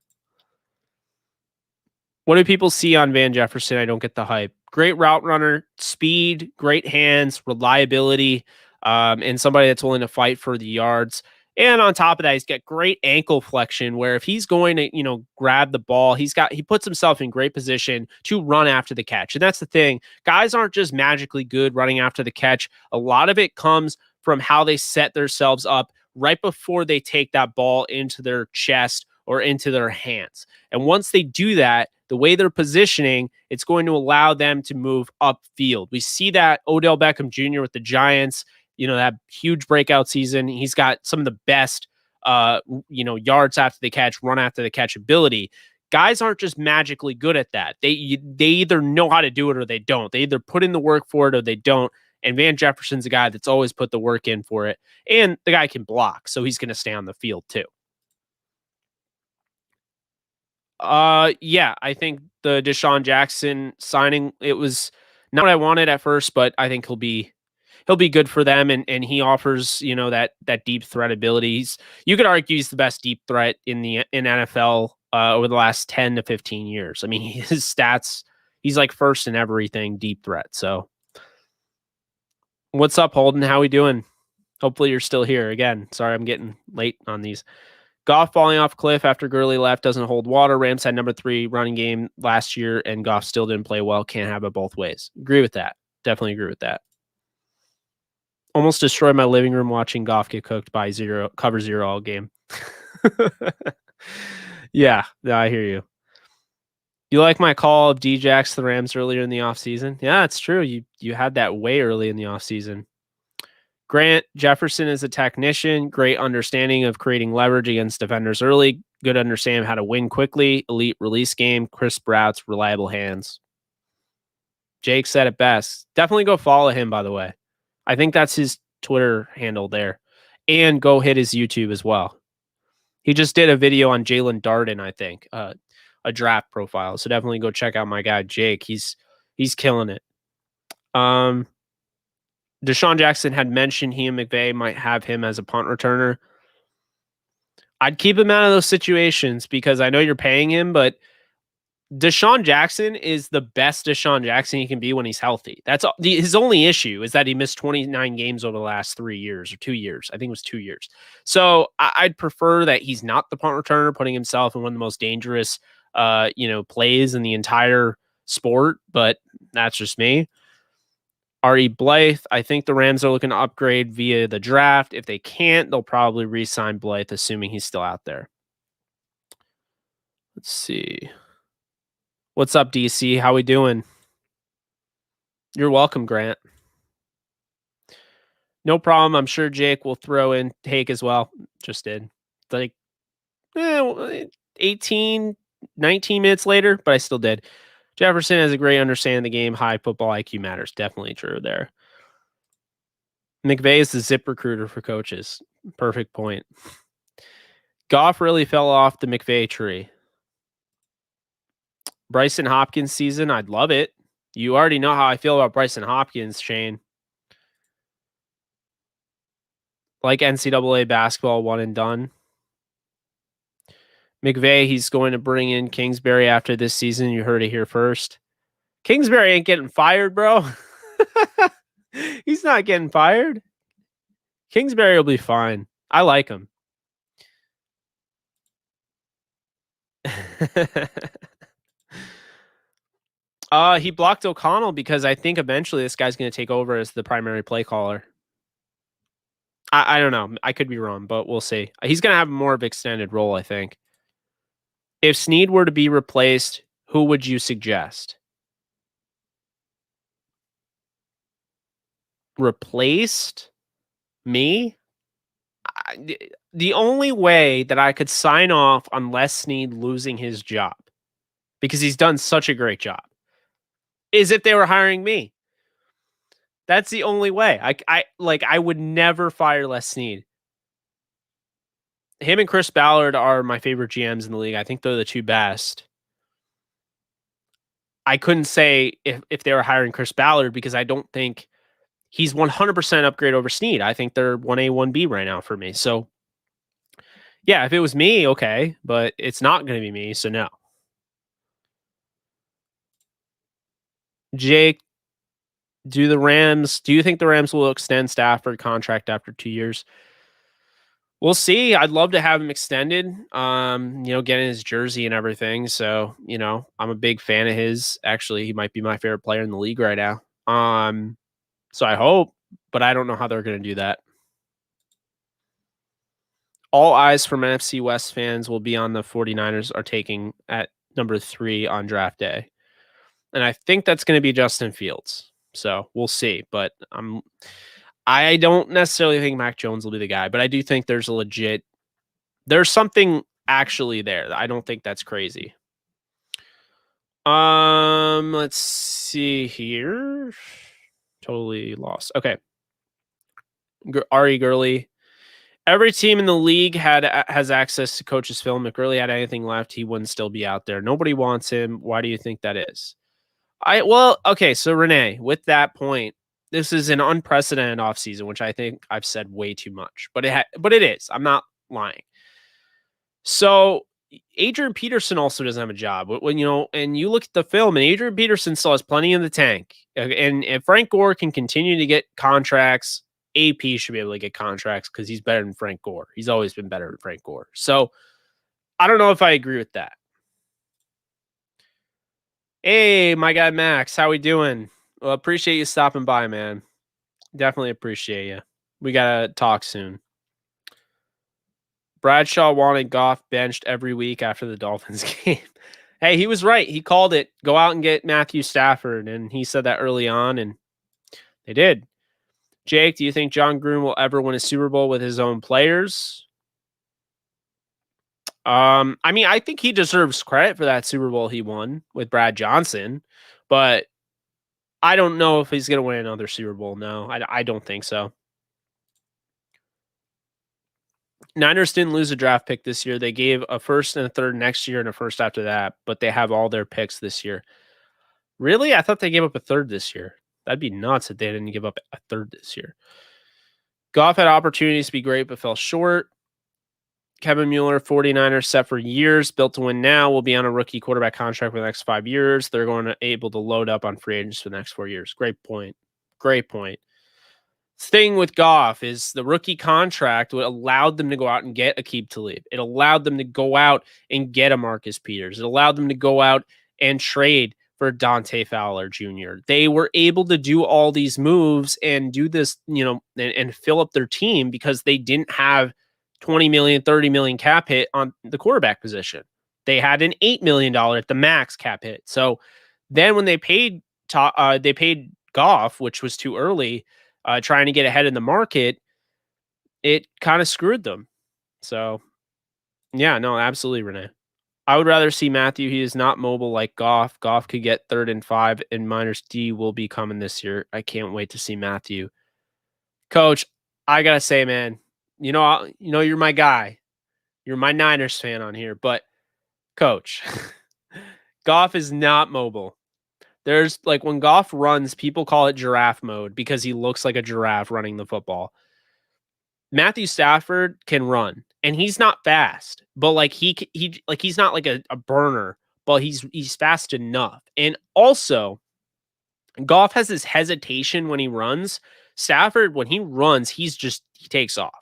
What do people see on Van Jefferson? I don't get the hype. Great route runner, speed, great hands, reliability, and somebody that's willing to fight for the yards. And on top of that, he's got great ankle flexion where if he's going to, grab the ball, he puts himself in great position to run after the catch. And that's the thing. Guys aren't just magically good running after the catch. A lot of it comes from how they set themselves up right before they take that ball into their chest or into their hands. And once they do that, the way they're positioning, it's going to allow them to move upfield. We see that Odell Beckham Jr. with the Giants, that huge breakout season. He's got some of the best, yards after the catch, run after the catch ability. Guys aren't just magically good at that. They either know how to do it or they don't. They either put in the work for it or they don't. And Van Jefferson's a guy that's always put the work in for it. And the guy can block, so he's going to stay on the field too. Yeah, I think the Deshaun Jackson signing, it was not what I wanted at first, but I think he'll be good for them, and he offers, that deep threat ability. You could argue he's the best deep threat in NFL over the last 10 to 15 years. I mean, his stats, he's like first in everything deep threat. So what's up, Holden? How we doing? Hopefully you're still here. Again, sorry I'm getting late on these. Goff falling off cliff after Gurley left doesn't hold water. Rams had number 3 running game last year, and Goff still didn't play well. Can't have it both ways. Agree with that. Definitely agree with that. Almost destroyed my living room watching Goff get cooked by cover zero all game. Yeah, I hear you. You like my call of Djax the Rams earlier in the offseason? Yeah, it's true. You had that way early in the offseason. Grant Jefferson is a technician, great understanding of creating leverage against defenders early, good understanding of how to win quickly, elite release game, crisp routes, reliable hands. Jake said it best. Definitely go follow him, by the way. I think that's his Twitter handle there. And go hit his YouTube as well. He just did a video on Jalen Darden, I think, a draft profile. So definitely go check out my guy, Jake. He's killing it. Deshaun Jackson had mentioned he and McVay might have him as a punt returner. I'd keep him out of those situations because I know you're paying him, but Deshaun Jackson is the best Deshaun Jackson he can be when he's healthy. That's his only issue is that he missed 29 games over the last 3 years or 2 years. I think it was 2 years. So I'd prefer that he's not the punt returner, putting himself in one of the most dangerous, plays in the entire sport. But that's just me. R.E. Blythe, I think the Rams are looking to upgrade via the draft. If they can't, they'll probably re-sign Blythe, assuming he's still out there. Let's see. What's up, DC? How we doing? You're welcome, Grant. No problem. I'm sure Jake will throw in take as well. Just did. Like 18, 19 minutes later, but I still did. Jefferson has a great understanding of the game. High football IQ matters. Definitely true there. McVay is the zip recruiter for coaches. Perfect point. Goff really fell off the McVay tree. Bryson Hopkins season, I'd love it. You already know how I feel about Bryson Hopkins, Shane. Like NCAA basketball, one and done. McVay, he's going to bring in Kingsbury after this season. You heard it here first. Kingsbury ain't getting fired, bro. He's not getting fired. Kingsbury will be fine. I like him. He blocked O'Connell because I think eventually this guy's going to take over as the primary play caller. I don't know. I could be wrong, but we'll see. He's going to have more of an extended role, I think. If Snead were to be replaced, who would you suggest? Replaced? Me? The only way that I could sign off on Les Snead losing his job, because he's done such a great job, is if they were hiring me. That's the only way. I would never fire Les Snead. Him and Chris Ballard are my favorite GMs in the league. I think they're the two best. I couldn't say if they were hiring Chris Ballard because I don't think he's 100% upgrade over Snead. I think they're 1A, 1B right now for me. So, yeah, if it was me, okay, but it's not going to be me, so no. Jake, do you think the Rams will extend Stafford contract after 2 years? We'll see. I'd love to have him extended, getting his jersey and everything. So, I'm a big fan of his. Actually, he might be my favorite player in the league right now. So I hope, but I don't know how they're going to do that. All eyes from NFC West fans will be on the 49ers are taking at number 3 on draft day. And I think that's going to be Justin Fields. So we'll see. But I don't necessarily think Mac Jones will be the guy, but I do think there's something actually there. I don't think that's crazy. Let's see here. Totally lost. Okay. Ari Gurley. Every team in the league has access to coach's film. If Gurley had anything left, he wouldn't still be out there. Nobody wants him. Why do you think that is? Okay, so Renee, with that point, this is an unprecedented offseason, which I think I've said way too much, but it is. I'm not lying. So Adrian Peterson also doesn't have a job. When and you look at the film, and Adrian Peterson still has plenty in the tank. And if Frank Gore can continue to get contracts, AP should be able to get contracts because he's better than Frank Gore. He's always been better than Frank Gore. So I don't know if I agree with that. Hey, my guy Max, how we doing? Well, appreciate you stopping by, man. Definitely appreciate you. We gotta talk soon. Bradshaw wanted Goff benched every week after the Dolphins game. Hey, he was right. He called it. Go out and get Matthew Stafford, and he said that early on, and they did. Jake, do you think John Gruden will ever win a Super Bowl with his own players? I mean, I think he deserves credit for that Super Bowl he won with Brad Johnson, but I don't know if he's going to win another Super Bowl. No, I don't think so. Niners didn't lose a draft pick this year. They gave a first and a third next year and a first after that, but they have all their picks this year. Really? I thought they gave up a third this year. That'd be nuts if they didn't give up a third this year. Goff had opportunities to be great, but fell short. Kevin Mueller, 49ers set for years, built to win now, will be on a rookie quarterback contract for the next 5 years. They're going to able to load up on free agents for the next 4 years. Great point. Great point. Thing with Goff is the rookie contract allowed them to go out and get Aqib Talib. It allowed them to go out and get a Marcus Peters. It allowed them to go out and trade for Dante Fowler Jr. They were able to do all these moves and do this, and fill up their team because they didn't have 20 million, 30 million cap hit on the quarterback position. They had an $8 million at the max cap hit. So then when they paid Goff, which was too early, trying to get ahead in the market, it kind of screwed them. So yeah, no, absolutely, Renee. I would rather see Matthew. He is not mobile like Goff. Goff could get 3rd and 5, and Miners D will be coming this year. I can't wait to see Matthew. Coach, I gotta say, man, you're my guy. You're my Niners fan on here, but Coach, Goff is not mobile. There's when Goff runs, people call it giraffe mode because he looks like a giraffe running the football. Matthew Stafford can run, and he's not fast, but he's not like a burner, but he's fast enough. And also, Goff has this hesitation when he runs. Stafford, when he runs, he takes off.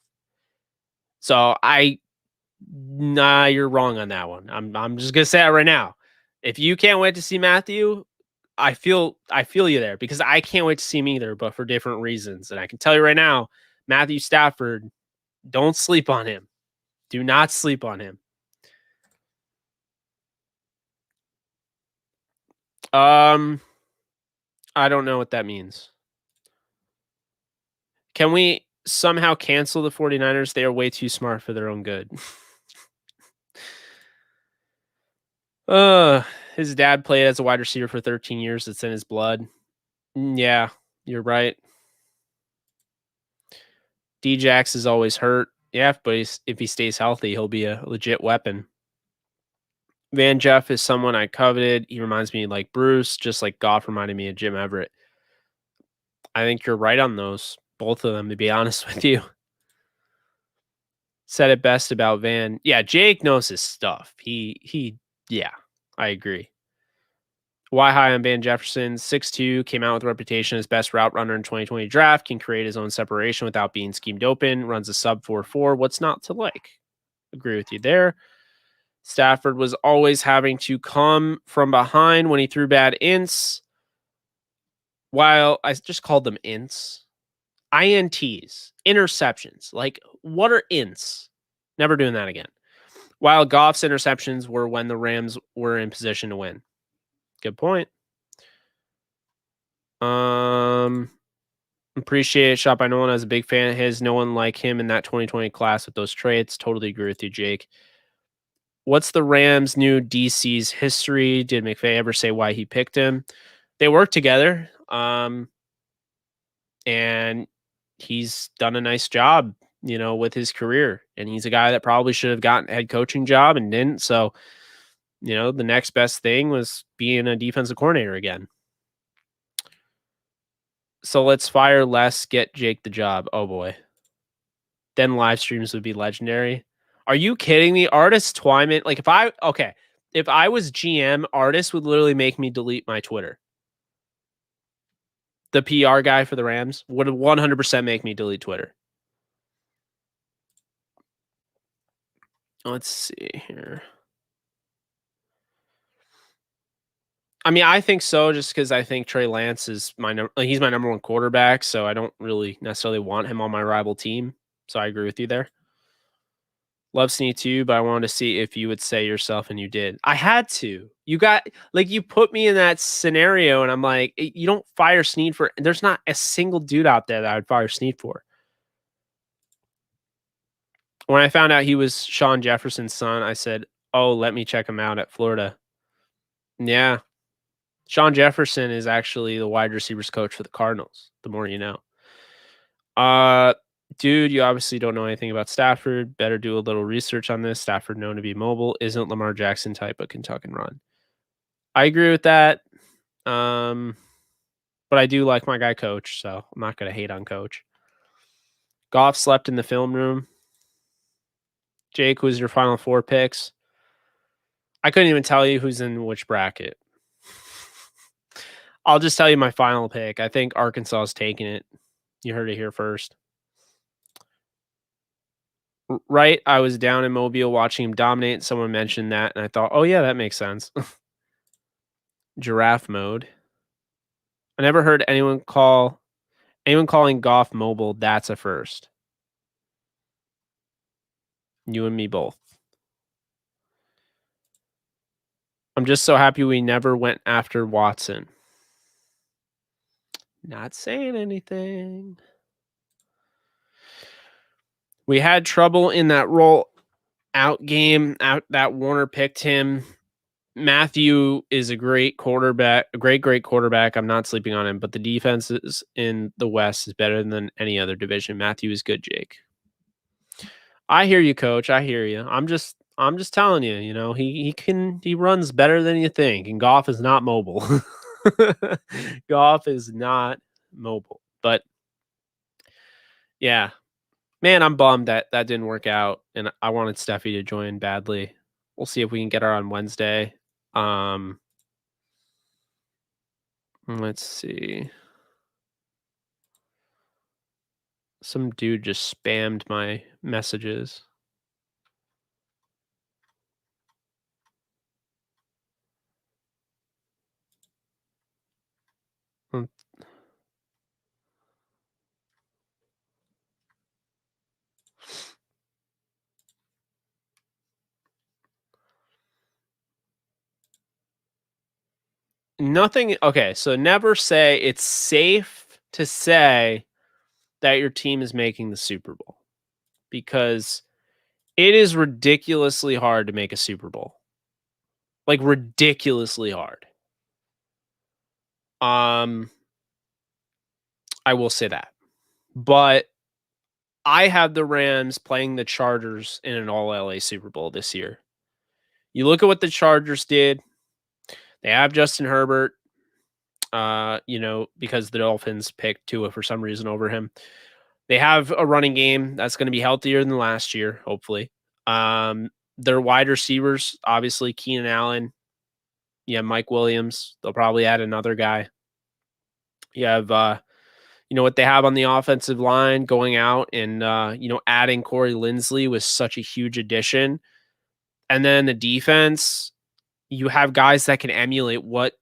So you're wrong on that one. I'm just gonna say it right now. If you can't wait to see Matthew, I feel you there because I can't wait to see him either, but for different reasons. And I can tell you right now, Matthew Stafford, don't sleep on him. Do not sleep on him. I don't know what that means. Can we somehow cancel the 49ers? They are way too smart for their own good. His dad played as a wide receiver for 13 years. It's in his blood. Yeah, you're right. Djax is always hurt. Yeah, but if he stays healthy, he'll be a legit weapon. Van Jeff is someone I coveted. He reminds me like Bruce, just like Goff reminded me of Jim Everett. I think you're right on those, both of them, to be honest with you. Said it best about Van. Yeah, Jake knows his stuff. Yeah, I agree. Why high on Van Jefferson? 6'2", came out with a reputation as best route runner in 2020 draft, can create his own separation without being schemed open, runs a sub 4.4. What's not to like? Agree with you there. Stafford was always having to come from behind when he threw bad ints. While I just called them ints. INTs, interceptions. What are ints? Never doing that again. While Goff's interceptions were when the Rams were in position to win. Good point. Appreciate it. Shot by Nolan. I was a big fan of his. No one like him in that 2020 class with those traits. Totally agree with you, Jake. What's the Rams' new DC's history? Did McVay ever say why he picked him? They work together. And he's done a nice job, with his career. And he's a guy that probably should have gotten a head coaching job and didn't. So, the next best thing was being a defensive coordinator again. So let's fire Les, get Jake the job. Oh boy. Then live streams would be legendary. Are you kidding me? Artist Twyman. Like if I was GM, Artist would literally make me delete my Twitter. The PR guy for the Rams would 100% make me delete Twitter. Let's see here. I mean, I think so, just because I think Trey Lance is he's my number one quarterback, so I don't really necessarily want him on my rival team. So I agree with you there. Love Sneak too, but I wanted to see if you would say yourself, and you did. I had to. You put me in that scenario, and I'm like, you don't fire Snead for. There's not a single dude out there that I would fire Snead for. When I found out he was Sean Jefferson's son, I said, "Oh, let me check him out at Florida." Yeah, Sean Jefferson is actually the wide receivers coach for the Cardinals. The more you know. Dude, you obviously don't know anything about Stafford. Better do a little research on this. Stafford known to be mobile, isn't Lamar Jackson type, but can tuck and run. I agree with that. But I do like my guy Coach, so I'm not going to hate on Coach. Goff slept in the film room. Jake, who's your final 4 picks? I couldn't even tell you who's in which bracket. I'll just tell you my final pick. I think Arkansas is taking it. You heard it here first. Right, I was down in Mobile watching him dominate. Someone mentioned that, and I thought, oh, yeah, that makes sense. Giraffe mode. I never heard anyone calling Goff mobile. That's a first. You and me both. I'm just so happy we never went after Watson. Not saying anything. We had trouble in that roll out game. That Warner picked him. Matthew is a great quarterback, a great quarterback. I'm not sleeping on him, but the defense in the West is better than any other division. Matthew is good, Jake. I hear you, Coach. I hear you. I'm just telling you, he runs better than you think, and Goff is not mobile. Goff is not mobile. But yeah. Man, I'm bummed that didn't work out, and I wanted Stephie to join badly. We'll see if we can get her on Wednesday. Let's see. Some dude just spammed my messages. Nothing. Okay, so never say it's safe to say that your team is making the Super Bowl, because it is ridiculously hard to make a Super Bowl. Like ridiculously hard. I will say that. But I have the Rams playing the Chargers in an all LA Super Bowl this year. You look at what the Chargers did. They have Justin Herbert, because the Dolphins picked Tua for some reason over him. They have a running game that's going to be healthier than last year, hopefully. Their wide receivers, obviously, Keenan Allen. You have Mike Williams. They'll probably add another guy. You have, what they have on the offensive line going out and, adding Corey Linsley was such a huge addition. And then the defense, you have guys that can emulate what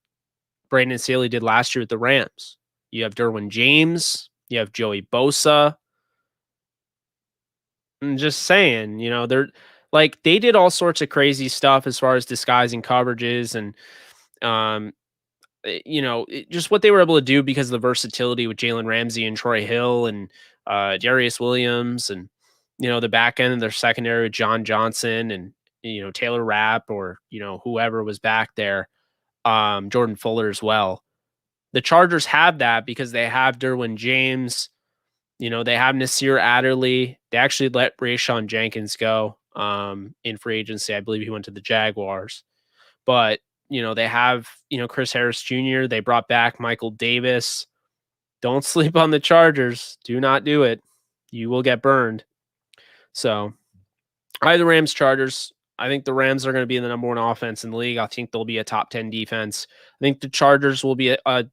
Brandon Staley did last year with the Rams. You have Derwin James. You have Joey Bosa. I'm just saying, they're like they did all sorts of crazy stuff as far as disguising coverages and um just what they were able to do because of the versatility with Jalen Ramsey and Troy Hill and Darius Williams and the back end of their secondary with John Johnson and Taylor Rapp or whoever was back there, Jordan Fuller as well. The Chargers have that because they have Derwin James. They have Nasir Adderley. They actually let Rayshawn Jenkins go in free agency. I believe he went to the Jaguars. But, they have, Chris Harris Jr. They brought back Michael Davis. Don't sleep on the Chargers. Do not do it. You will get burned. So, either Rams, Chargers. I think the Rams are going to be the number one offense in the league. I think they'll be a top 10 defense. I think the Chargers will be a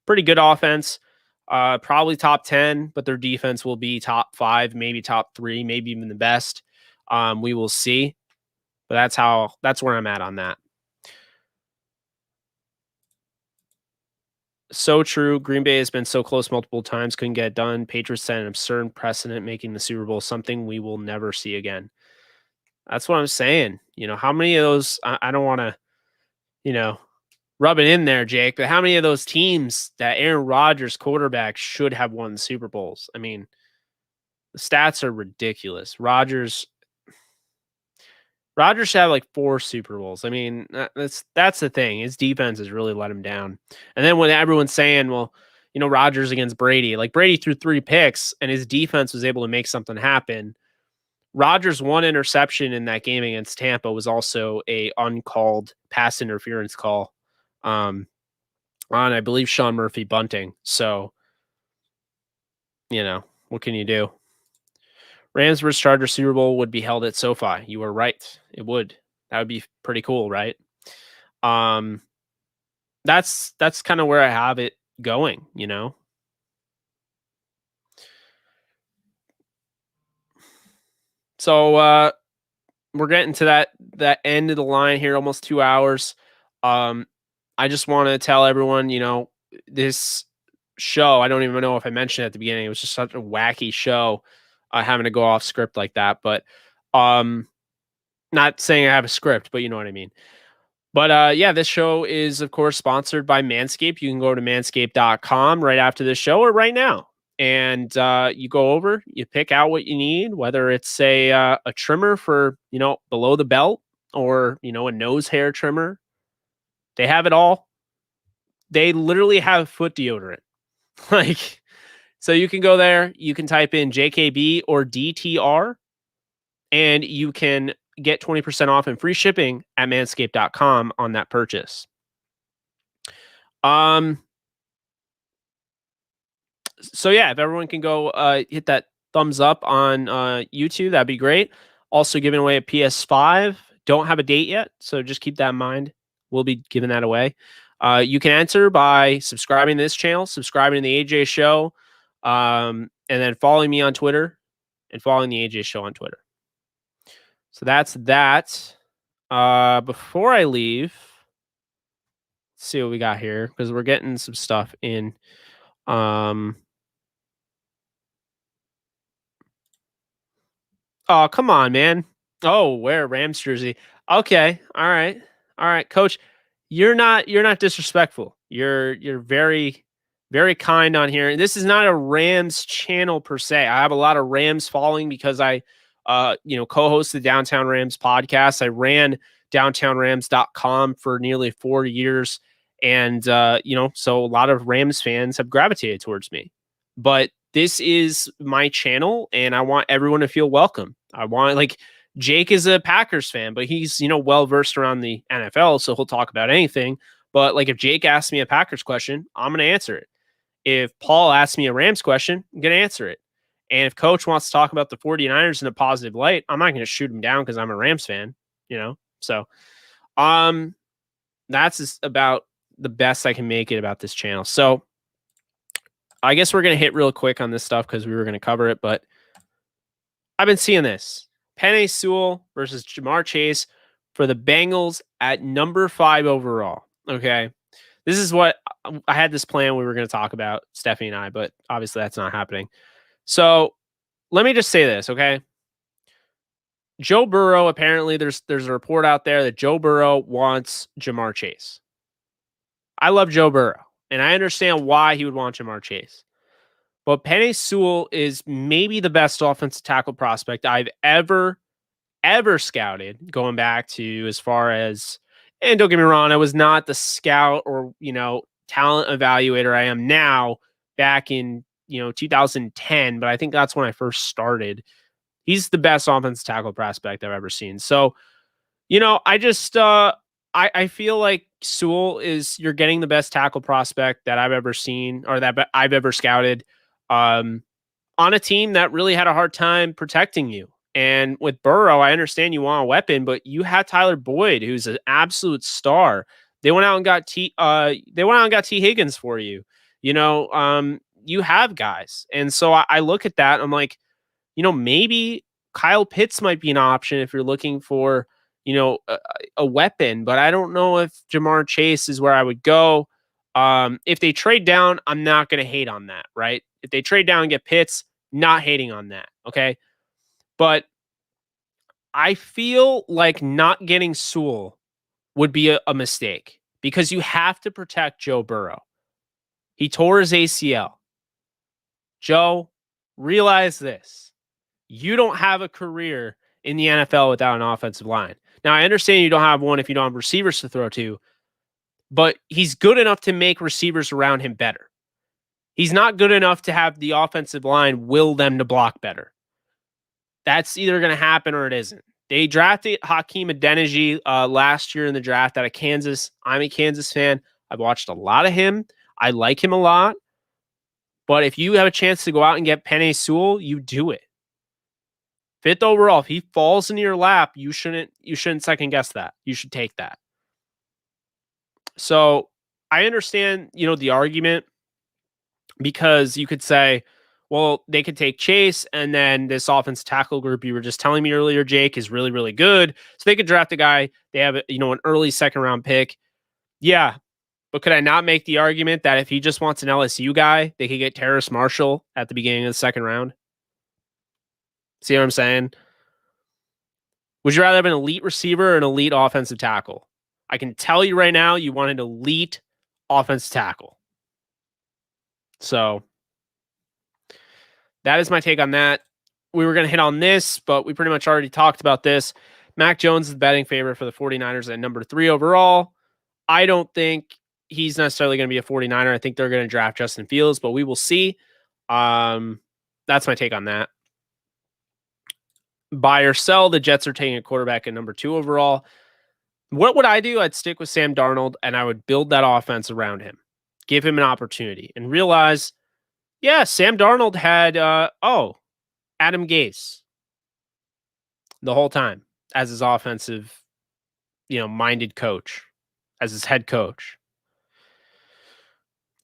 pretty good offense. Probably top 10, but their defense will be top 5, maybe top 3, maybe even the best. We will see. But that's where I'm at on that. So true. Green Bay has been so close multiple times, couldn't get it done. Patriots set an absurd precedent, making the Super Bowl something we will never see again. That's what I'm saying. How many of those, I don't want to, rub it in there, Jake, but how many of those teams that Aaron Rodgers quarterback should have won the Super Bowls? I mean, the stats are ridiculous. Rodgers should have like 4 Super Bowls. I mean, that's the thing. His defense has really let him down. And then when everyone's saying, well, Rodgers against Brady, like Brady threw 3 picks and his defense was able to make something happen. Rodgers' 1 interception in that game against Tampa was also a uncalled pass interference call on, I believe, Sean Murphy bunting. So, what can you do? Rams versus Chargers Super Bowl would be held at SoFi. You were right. It would. That would be pretty cool, right? That's kind of where I have it going, So we're getting to that end of the line here, almost 2 hours. I just want to tell everyone, this show, I don't even know if I mentioned it at the beginning. It was just such a wacky show, having to go off script like that. But not saying I have a script, but you know what I mean. But yeah, this show is, of course, sponsored by Manscaped. You can go to manscaped.com right after this show or right now. And you go over, you pick out what you need, whether it's a trimmer for, below the belt or, a nose hair trimmer. They have it all. They literally have foot deodorant. Like, so you can go there, you can type in JKB or DTR, and you can get 20% off and free shipping at manscaped.com on that purchase. So yeah, if everyone can go hit that thumbs up on YouTube, that'd be great. Also giving away a PS5. Don't have a date yet, so just keep that in mind. We'll be giving that away. You can enter by subscribing to this channel, subscribing to the AJ Show, and then following me on Twitter and following the AJ Show on Twitter. So that's that. Before I leave, let's see what we got here because we're getting some stuff in. Oh, come on, man. Oh, wear a Rams jersey. Okay. All right. Coach. You're not disrespectful. You're very, very kind on here. And this is not a Rams channel per se. I have a lot of Rams following because I co-host the Downtown Rams podcast. I ran downtownrams.com for nearly 4 years. And so a lot of Rams fans have gravitated towards me. But this is my channel and I want everyone to feel welcome. I want, Jake is a Packers fan, but he's, well versed around the NFL, so he'll talk about anything. But if Jake asks me a Packers question, I'm going to answer it. If Paul asks me a Rams question, I'm going to answer it. And if Coach wants to talk about the 49ers in a positive light, I'm not going to shoot him down because I'm a Rams fan, So that's just about the best I can make it about this channel. So I guess we're going to hit real quick on this stuff because we were going to cover it, but I've been seeing this. Penei Sewell versus Jamar Chase for the Bengals at number 5 overall. Okay. This is what I had this plan we were going to talk about, Stephie and I, but obviously that's not happening. So let me just say this, okay? Joe Burrow, apparently there's a report out there that Joe Burrow wants Jamar Chase. I love Joe Burrow, and I understand why he would want Jamar Chase. But Penei Sewell is maybe the best offensive tackle prospect I've ever scouted, going back to as far as, and don't get me wrong, I was not the scout or, talent evaluator I am now back in, 2010, but I think that's when I first started. He's the best offensive tackle prospect I've ever seen. So, I just, I feel like Sewell you're getting the best tackle prospect that I've ever seen or that I've ever scouted, on a team that really had a hard time protecting you. And with Burrow, I understand you want a weapon, but you had Tyler Boyd, who's an absolute star. They went out and got T Higgins for you. You have guys. And so I look at that, I'm like, maybe Kyle Pitts might be an option if you're looking for, a weapon, but I don't know if Jamar Chase is where I would go. If they trade down, I'm not going to hate on that, right? If they trade down and get Pitts, not hating on that, okay? But I feel like not getting Sewell would be a mistake because you have to protect Joe Burrow. He tore his ACL. Joe, realize this. You don't have a career in the NFL without an offensive line. Now, I understand you don't have one if you don't have receivers to throw to, but he's good enough to make receivers around him better. He's not good enough to have the offensive line will them to block better. That's either going to happen or it isn't. They drafted Hakeem Adeniji last year in the draft out of Kansas. I'm a Kansas fan. I've watched a lot of him. I like him a lot. But if you have a chance to go out and get Penei Sewell, you do it. Fifth overall, if he falls into your lap, you shouldn't second guess that. You should take that. So I understand, the argument, because you could say, well, they could take Chase, and then this offense tackle group you were just telling me earlier, Jake, is really, really good. So they could draft a guy. They have, an early second round pick. Yeah. But could I not make the argument that if he just wants an LSU guy, they could get Terrace Marshall at the beginning of the second round? See what I'm saying? Would you rather have an elite receiver or an elite offensive tackle? I can tell you right now, you want an elite offensive tackle. So that is my take on that. We were going to hit on this, but we pretty much already talked about this. Mac Jones is the betting favorite for the 49ers at number 3 overall. I don't think he's necessarily going to be a 49er. I think they're going to draft Justin Fields, but we will see. That's my take on that. Buy or sell, the Jets are taking a quarterback at number 2 overall. What would I do? I'd stick with Sam Darnold, and I would build that offense around him. Give him an opportunity and realize, yeah, Sam Darnold had, Adam Gase the whole time as his offensive, minded coach, as his head coach.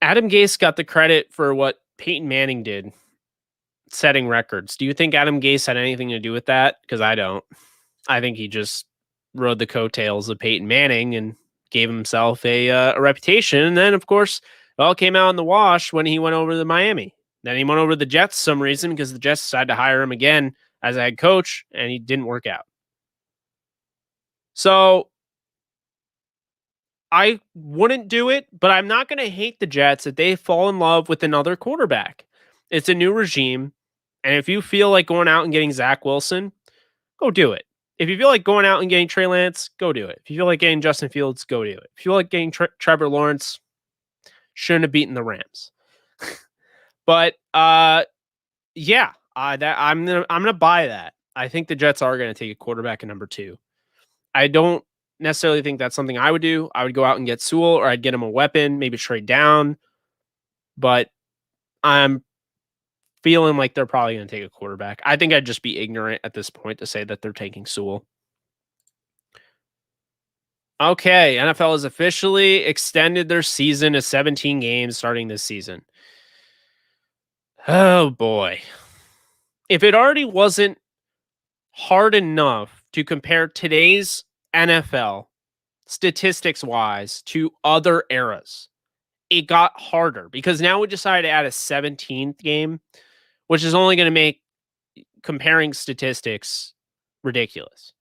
Adam Gase got the credit for what Peyton Manning did, setting records. Do you think Adam Gase had anything to do with that? Because I don't. I think he just rode the coattails of Peyton Manning and gave himself a reputation. And then, of course, it all came out in the wash when he went over to Miami. Then he went over to the Jets for some reason because the Jets decided to hire him again as a head coach, and he didn't work out. So I wouldn't do it, but I'm not going to hate the Jets if they fall in love with another quarterback. It's a new regime, and if you feel like going out and getting Zach Wilson, go do it. If you feel like going out and getting Trey Lance, go do it. If you feel like getting Justin Fields, go do it. If you feel like getting Trevor Lawrence, shouldn't have beaten the Rams. But yeah, I'm gonna buy that. I think the Jets are gonna take a quarterback at number 2. I don't necessarily think that's something I would do. I would go out and get Sewell, or I'd get him a weapon, maybe trade down. But I'm feeling like they're probably gonna take a quarterback. I think I'd just be ignorant at this point to say that they're taking Sewell. Okay, NFL has officially extended their season to 17 games starting this season. Oh boy. If it already wasn't hard enough to compare today's NFL statistics wise to other eras, it got harder because now we decided to add a 17th game, which is only going to make comparing statistics ridiculous.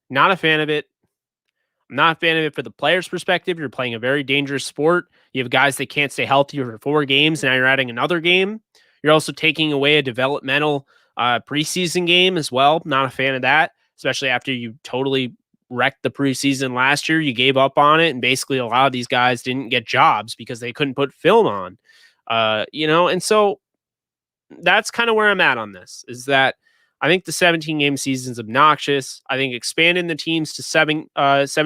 Not a fan of it. I'm not a fan of it for the player's perspective. You're playing a very dangerous sport. You have guys that can't stay healthy for 4 games. Now you're adding another game. You're also taking away a developmental preseason game as well. Not a fan of that, especially after you totally wrecked the preseason last year. You gave up on it, and basically a lot of these guys didn't get jobs because they couldn't put film on. And so that's kind of where I'm at on this, is that I think the 17 game season is obnoxious. I think expanding the teams to seven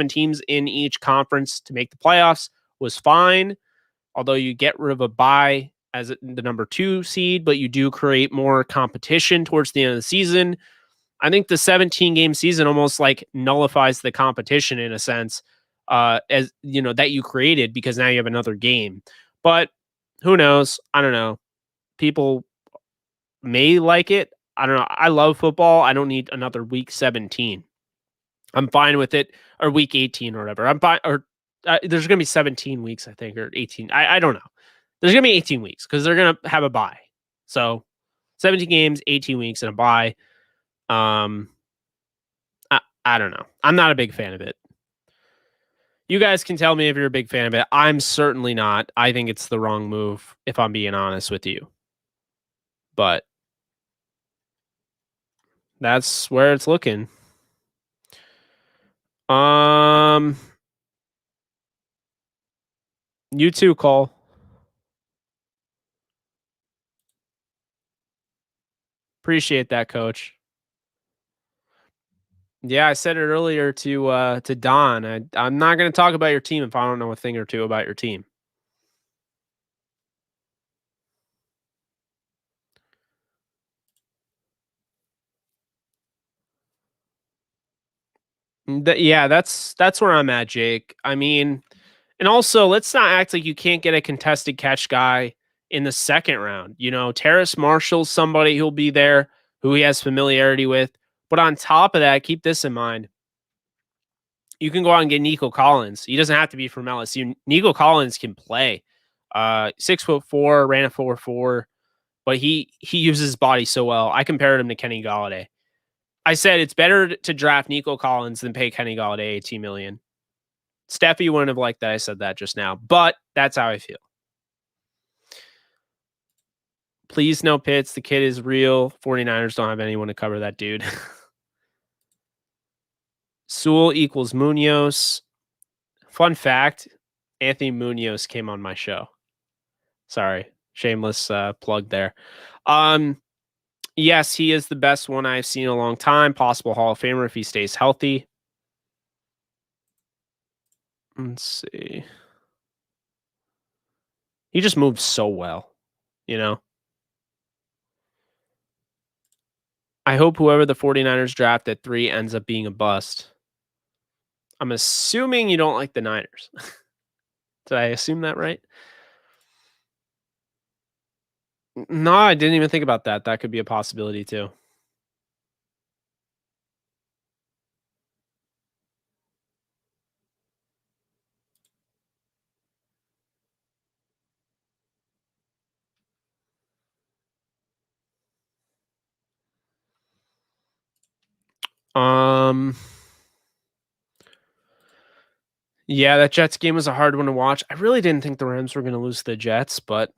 teams in each conference to make the playoffs was fine. Although you get rid of a bye as the number 2 seed, but you do create more competition towards the end of the season. I think the 17 game season almost like nullifies the competition in a sense, as you know, that you created, because now you have another game. But who knows? I don't know. People may like it. I don't know. I love football. I don't need another week 17. I'm fine with it, or week 18 or whatever. I'm fine. Or there's going to be 17 weeks, I think, or 18. I don't know. There's going to be 18 weeks because they're going to have a bye. So 17 games, 18 weeks, and a bye. I don't know. I'm not a big fan of it. You guys can tell me if you're a big fan of it. I'm certainly not. I think it's the wrong move, if I'm being honest with you. But that's where it's looking. You too, Cole. Appreciate that, Coach. Yeah, I said it earlier to Don. I'm not going to talk about your team if I don't know a thing or two about your team. Yeah, that's where I'm at, Jake. I mean, and also let's not act like you can't get a contested catch guy in the second round. You know, Terrace Marshall's somebody who'll be there who he has familiarity with. But on top of that, keep this in mind. You can go out and get Nico Collins. He doesn't have to be from LSU. Nico Collins can play. 6'4", ran a 4.4, but he uses his body so well. I compared him to Kenny Golladay. I said it's better to draft Nico Collins than pay Kenny Golladay $18 million. Stephie wouldn't have liked that I said that just now, but that's how I feel. Please, no Pitts. The kid is real. 49ers don't have anyone to cover that dude. Sewell equals Munoz. Fun fact, Anthony Munoz came on my show. Sorry, shameless plug there. Yes, he is the best one I've seen in a long time. Possible Hall of Famer if he stays healthy. Let's see. He just moves so well, you know? I hope whoever the 49ers draft at 3 ends up being a bust. I'm assuming you don't like the Niners. Did I assume that right? No, I didn't even think about that. That could be a possibility too. Yeah, that Jets game was a hard one to watch. I really didn't think the Rams were going to lose to the Jets, but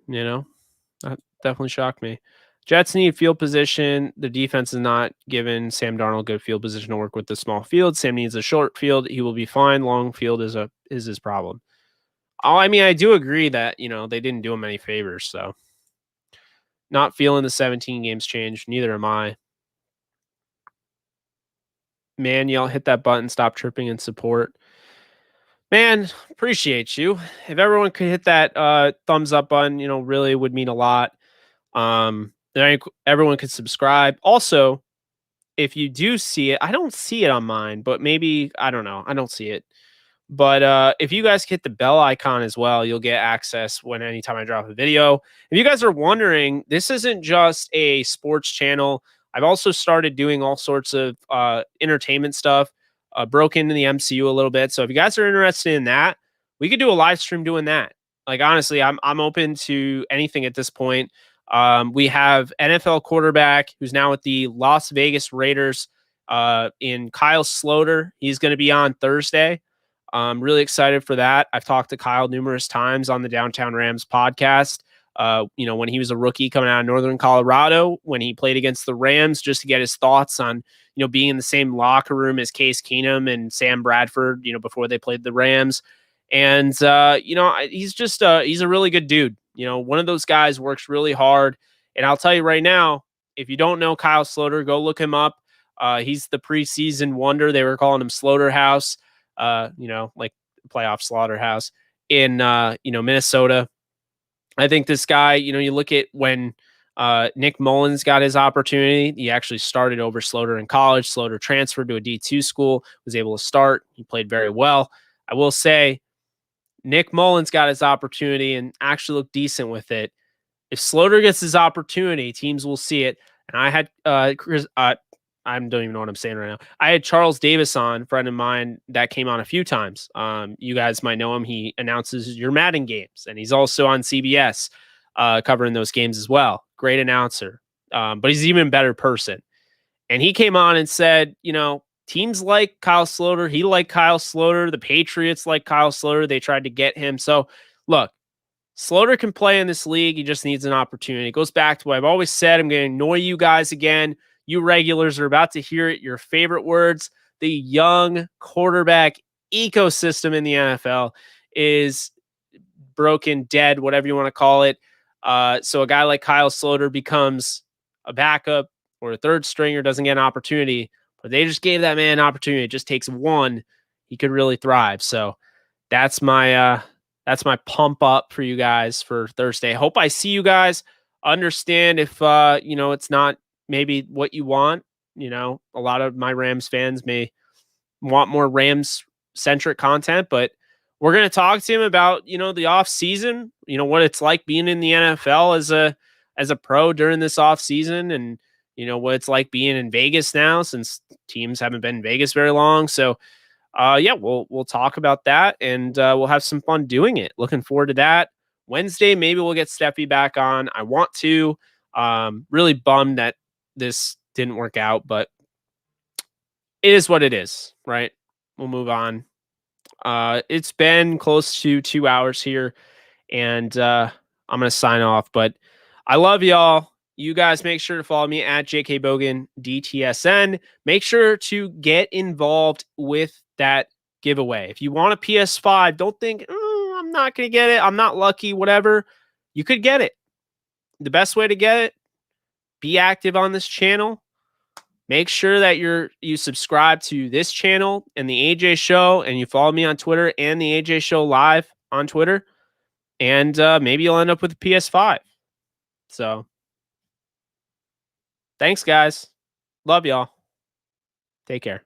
you know, that definitely shocked me. Jets need field position. The defense is not giving Sam Darnold good field position to work with the small field. Sam needs a short field. He will be fine. Long field is his problem. Oh, I mean, I do agree that, you know, they didn't do him any favors, so not feeling the 17 games change. Neither am I. Man, y'all hit that button, stop tripping and support. Man, appreciate you. If everyone could hit that thumbs up button, you know, really would mean a lot. Everyone could subscribe. Also, if you do see it, I don't see it on mine, but maybe, I don't know. I don't see it. But if you guys hit the bell icon as well, you'll get access when anytime I drop a video. If you guys are wondering, this isn't just a sports channel. I've also started doing all sorts of entertainment stuff, broke into the MCU a little bit. So if you guys are interested in that, we could do a live stream doing that. Like, honestly, I'm open to anything at this point. We have NFL quarterback who's now with the Las Vegas Raiders in Kyle Sloter. He's going to be on Thursday. I'm really excited for that. I've talked to Kyle numerous times on the Downtown Rams podcast. When he was a rookie coming out of Northern Colorado, when he played against the Rams, just to get his thoughts on, being in the same locker room as Case Keenum and Sam Bradford, before they played the Rams. And, he's just, he's a really good dude. One of those guys works really hard. And I'll tell you right now, if you don't know Kyle Sloter, go look him up. He's the preseason wonder. They were calling him Slaughterhouse, like playoff slaughterhouse in, Minnesota. I think this guy, you look at when Nick Mullins got his opportunity, he actually started over Sloter in college. Sloter transferred to a D2 school, was able to start. He played very well. I will say Nick Mullins got his opportunity and actually looked decent with it. If Sloter gets his opportunity, teams will see it. And I had Chris, I don't even know what I'm saying right now. I had Charles Davis on, a friend of mine that came on a few times. You guys might know him. He announces your Madden games, and he's also on CBS covering those games as well. Great announcer, but he's an even better person. And he came on and said, teams like Kyle Sloter. He liked Kyle Sloter. The Patriots like Kyle Sloter. They tried to get him. So, look, Sloter can play in this league. He just needs an opportunity. It goes back to what I've always said. I'm going to annoy you guys again. You regulars are about to hear it. Your favorite words. The young quarterback ecosystem in the NFL is broken, dead, whatever you want to call it. So a guy like Kyle Sloter becomes a backup or a third stringer, doesn't get an opportunity, but they just gave that man an opportunity. It just takes one. He could really thrive. So that's my pump up for you guys for Thursday. Hope I see you guys. Understand if it's not maybe what you want. A lot of my Rams fans may want more Rams centric content, but we're going to talk to him about, the off season, what it's like being in the NFL as a pro during this off season, and, what it's like being in Vegas now, since teams haven't been in Vegas very long. So, we'll talk about that, and we'll have some fun doing it. Looking forward to that. Wednesday, maybe we'll get Stephie back on. I want to. Really bummed that this didn't work out, but it is what it is, right? We'll move on. It's been close to 2 hours here, and I'm going to sign off, but I love y'all. You guys make sure to follow me at JKBogan DTSN. Make sure to get involved with that giveaway. If you want a PS5, don't think, I'm not going to get it. I'm not lucky, whatever. You could get it. The best way to get it, be active on this channel. Make sure that you subscribe to this channel and the AJ Show, and you follow me on Twitter and the AJ Show Live on Twitter. And maybe you'll end up with a PS5. So, thanks, guys. Love y'all. Take care.